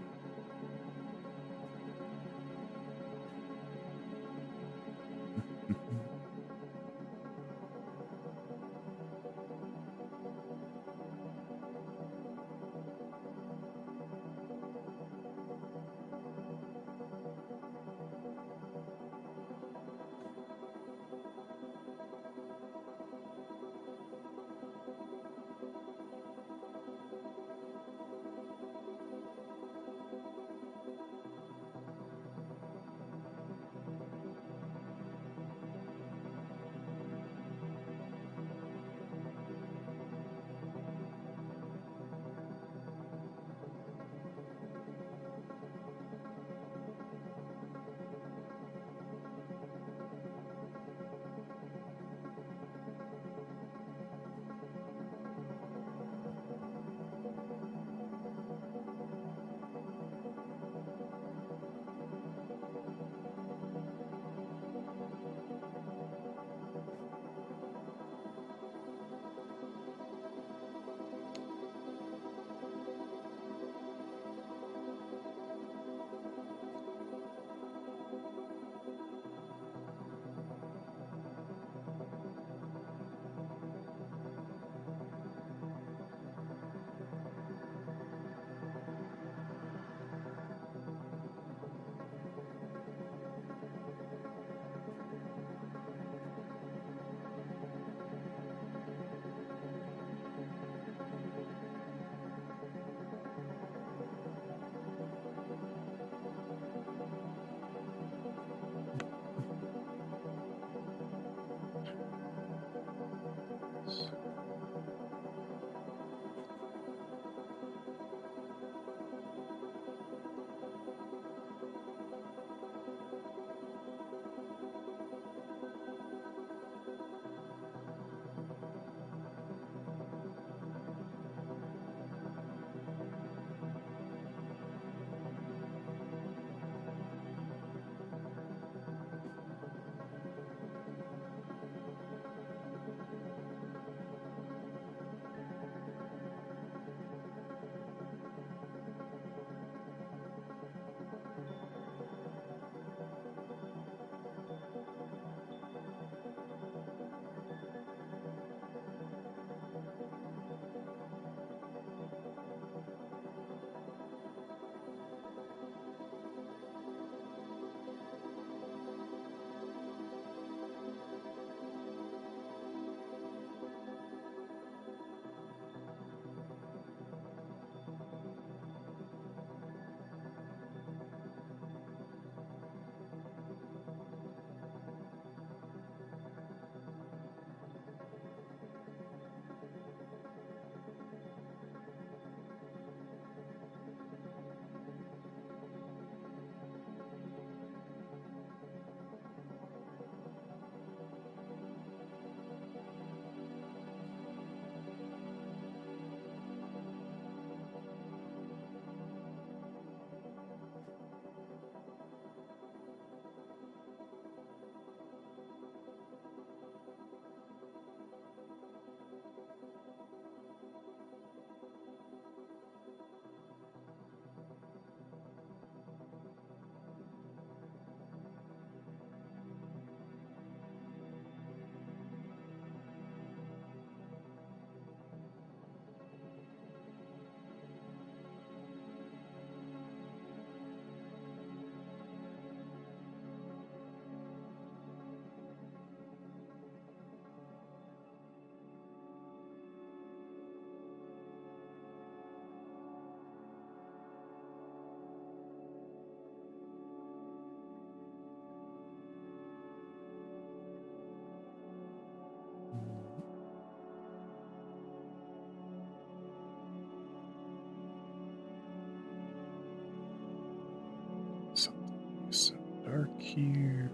here.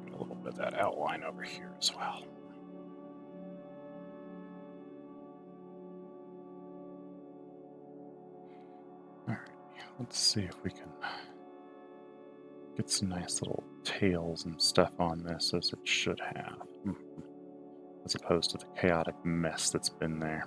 Get a little bit of that outline over here as well. Alright, let's see if we can get some nice little tails and stuff on this as it should have. As opposed to the chaotic mess that's been there.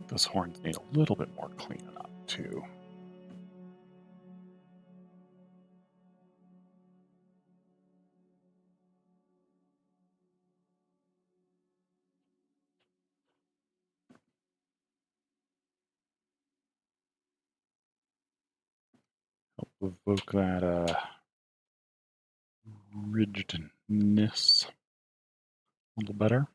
Those horns need a little bit more cleaning up, too. Help evoke that rigidness a little better.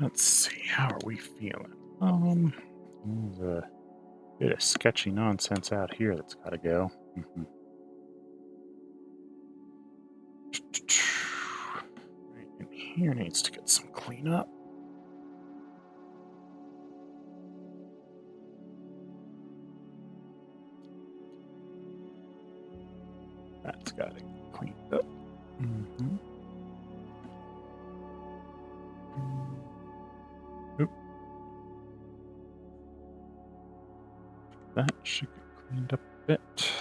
Let's see, how are we feeling? There's a bit of sketchy nonsense out here that's got to go. Right in here needs to get some cleanup. That's got to get cleaned up. Oop. That should get cleaned up a bit.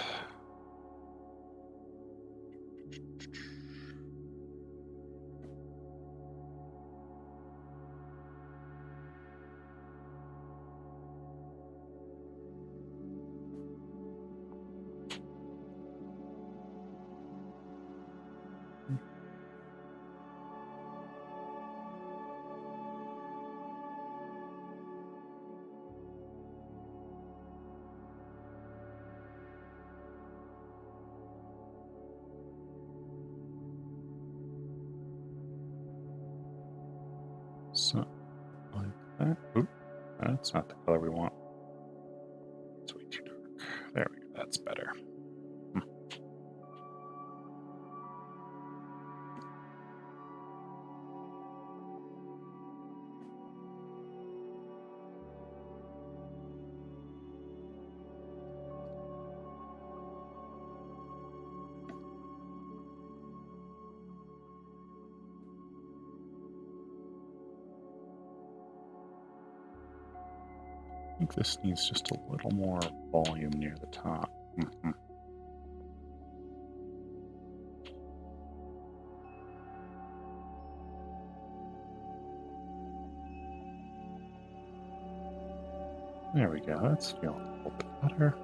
that. Oop, that's not the color we want. It's way too dark. There we go. That's better. I think this needs just a little more volume near the top. There we go. That's feeling a little bit better.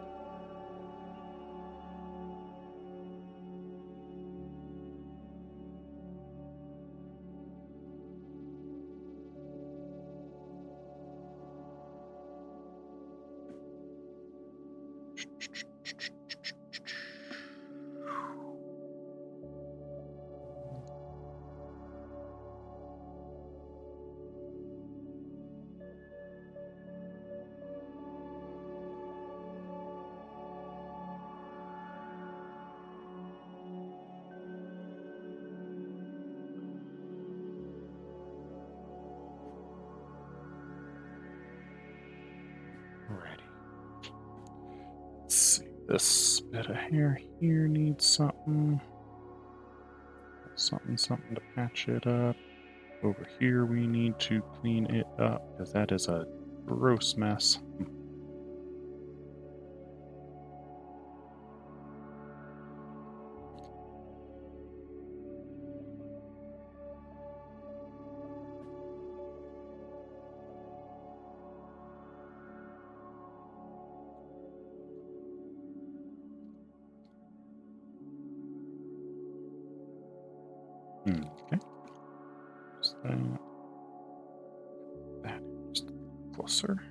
Let's see, this bit of hair here needs something to patch it up. Over here we need to clean it up because that is a gross mess. Okay. Just that just closer.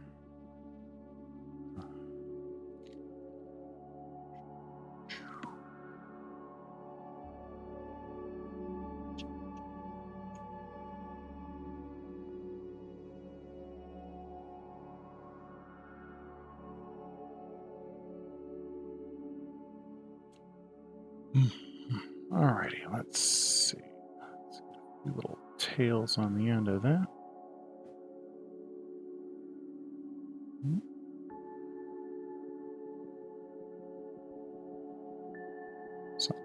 Alrighty, let's see. Let's get a few little tails on the end of that. So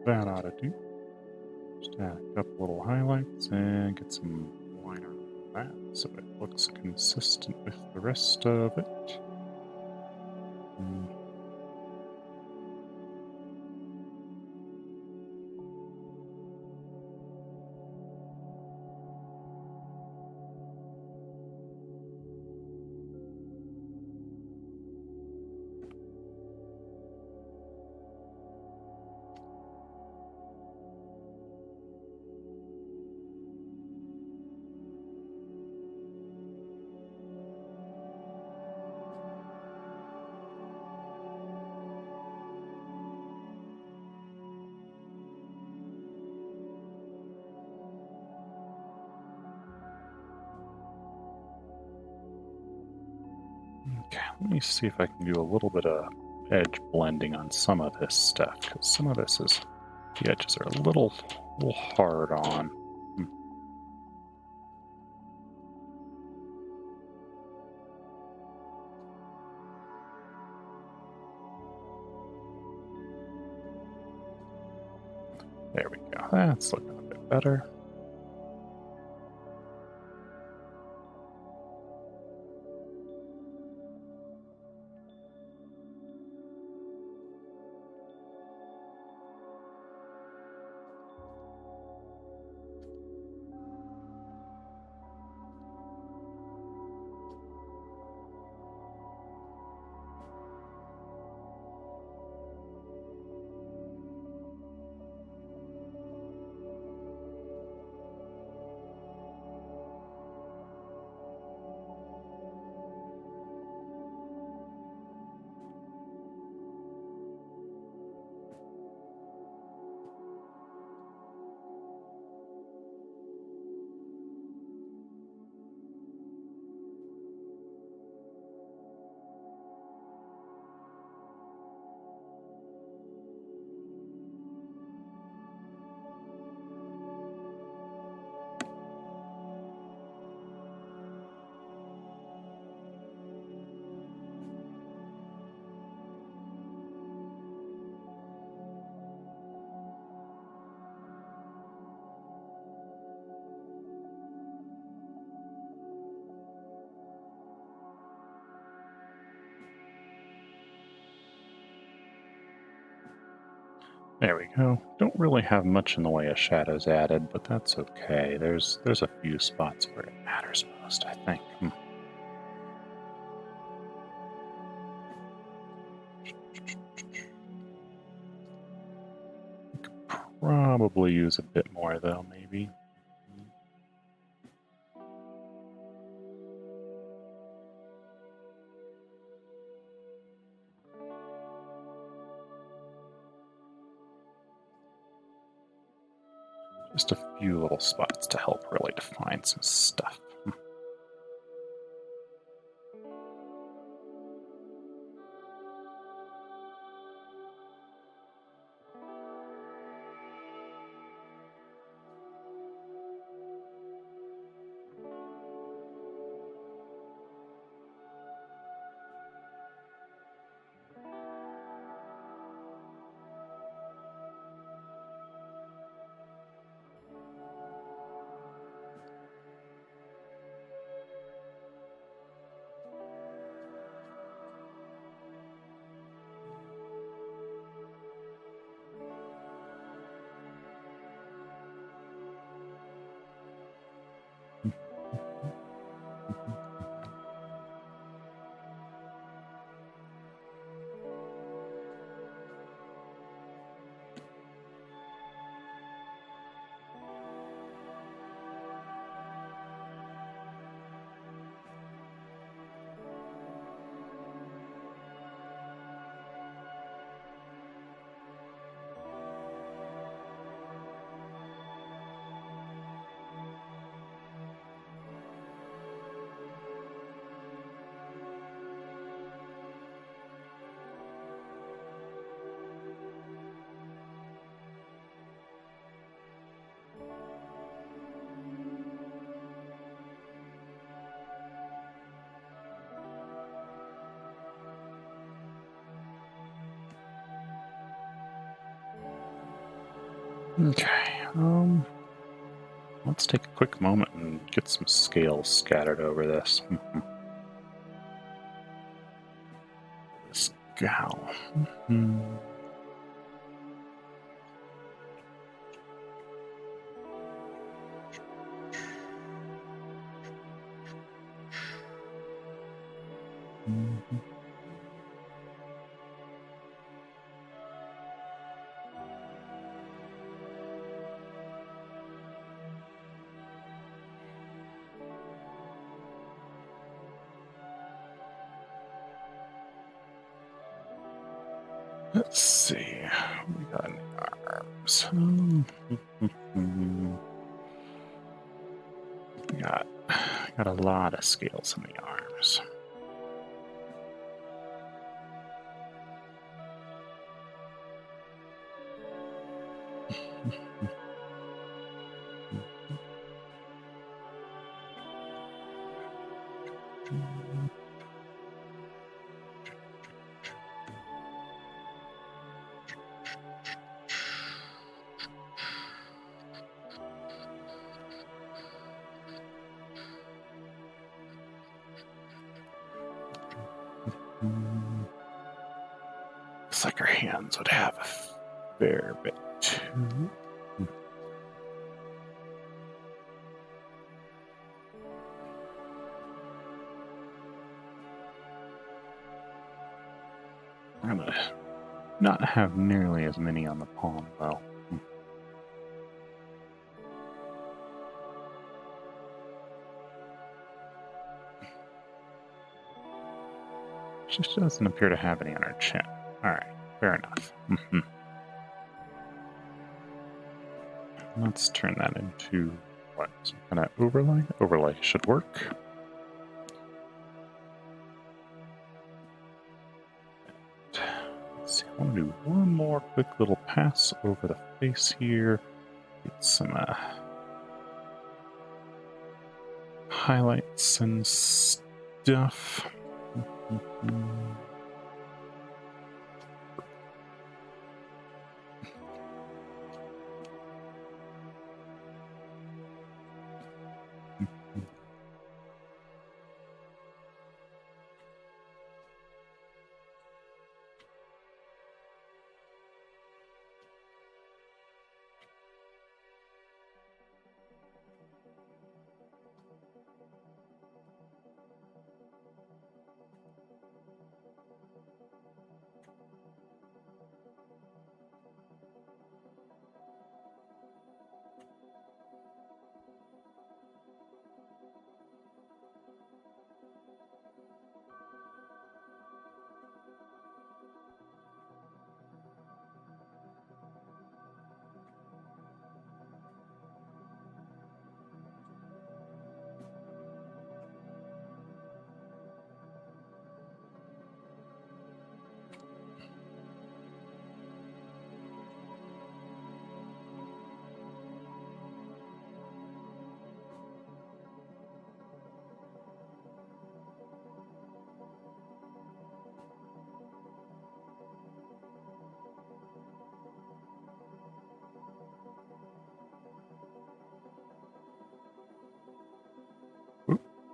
that ought to do. Just add a couple little highlights and get some liner on that so it looks consistent with the rest of it. Okay, let me see if I can do a little bit of edge blending on some of this stuff, because some of this is, the edges are a little hard on. There we go, that's looking a bit better. There we go. Don't really have much in the way of shadows added, but that's okay. There's a few spots where it matters most, I think. Could probably use a bit more though, maybe. Just a few little spots to help really define some stuff. Okay, let's take a quick moment and get some scales scattered over this. This gal. Let's see. We got any arms. Got a lot of scales in the arms. Looks like her hands would have a fair bit too. I'm gonna not have nearly as many on the palm though. She doesn't appear to have any on her chin. Alright, fair enough. Let's turn that into what? Some kind of overlay? Overlay should work. Let's see, I want to do one more quick little pass over the face here. Get some highlights and stuff.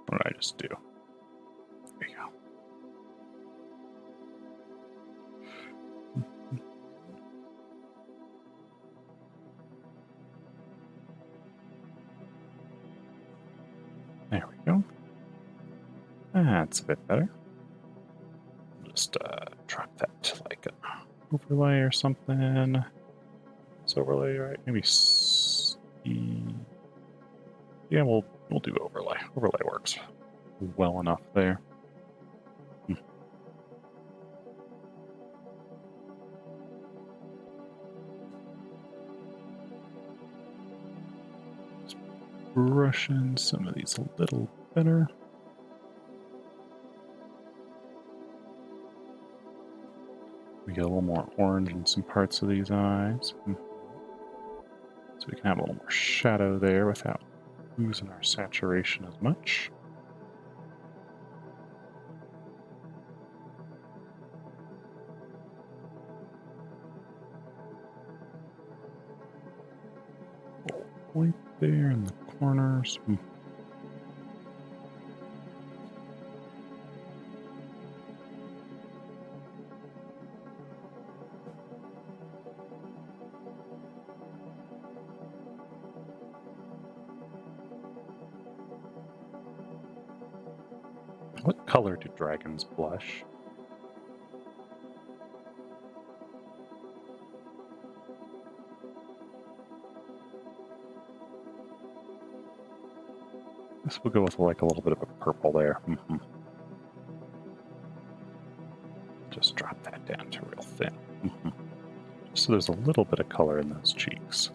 What did I just do? There you go. There we go. That's a bit better. Just drop that to like an overlay or something. It's overlay, right? Maybe yeah, we'll do overlay. Overlay works well enough there. Just brush in some of these a little better. We get a little more orange in some parts of these eyes. So we can have a little more shadow there without losing our saturation as much. White there in the corners. What color do dragons blush? I guess we'll go with like a little bit of a purple there. Just drop that down to real thin. So there's a little bit of color in those cheeks.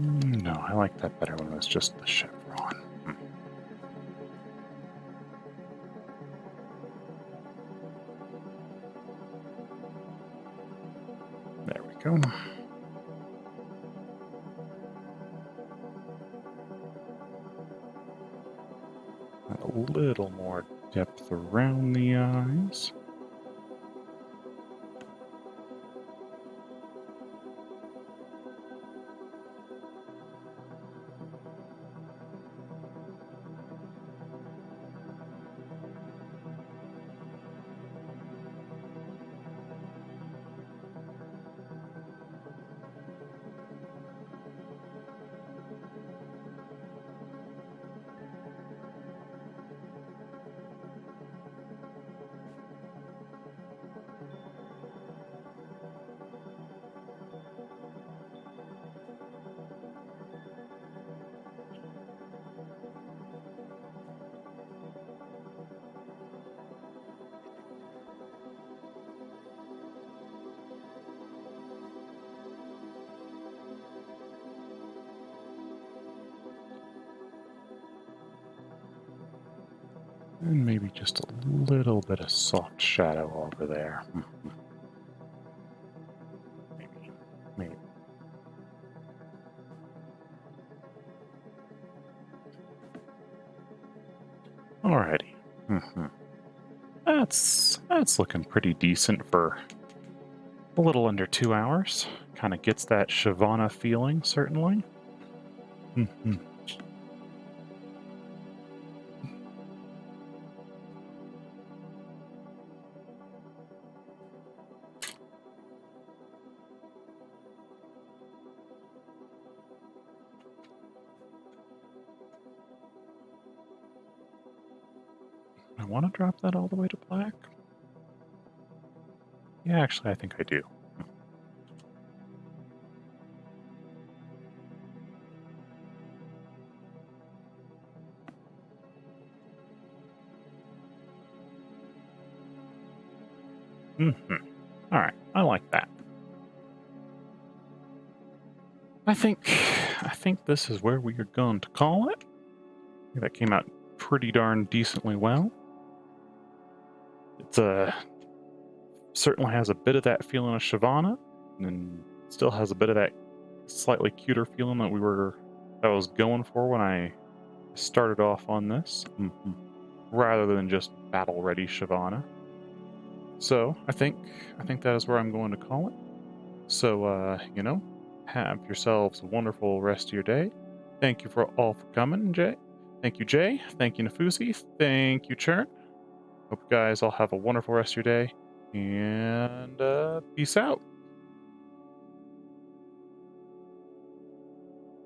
No, I like that better when it was just the chevron. There we go. A little more depth around the eyes. And maybe just a little bit of soft shadow over there. Maybe. Alrighty. That's looking pretty decent for a little under 2 hours. Kind of gets that Shyvana feeling, certainly. I want to drop that all the way to black. Yeah, actually, I think I do. All right, I like that. I think this is where we are going to call it. I think that came out pretty darn decently well. It's certainly has a bit of that feeling of Shyvana, and still has a bit of that slightly cuter feeling that I was going for when I started off on this, rather than just battle ready Shyvana. So I think that is where I'm going to call it. So have yourselves a wonderful rest of your day. Thank you all for coming, Jay. Thank you, Jay. Thank you, Nafusi. Thank you, Churn. Hope you guys all have a wonderful rest of your day. And peace out.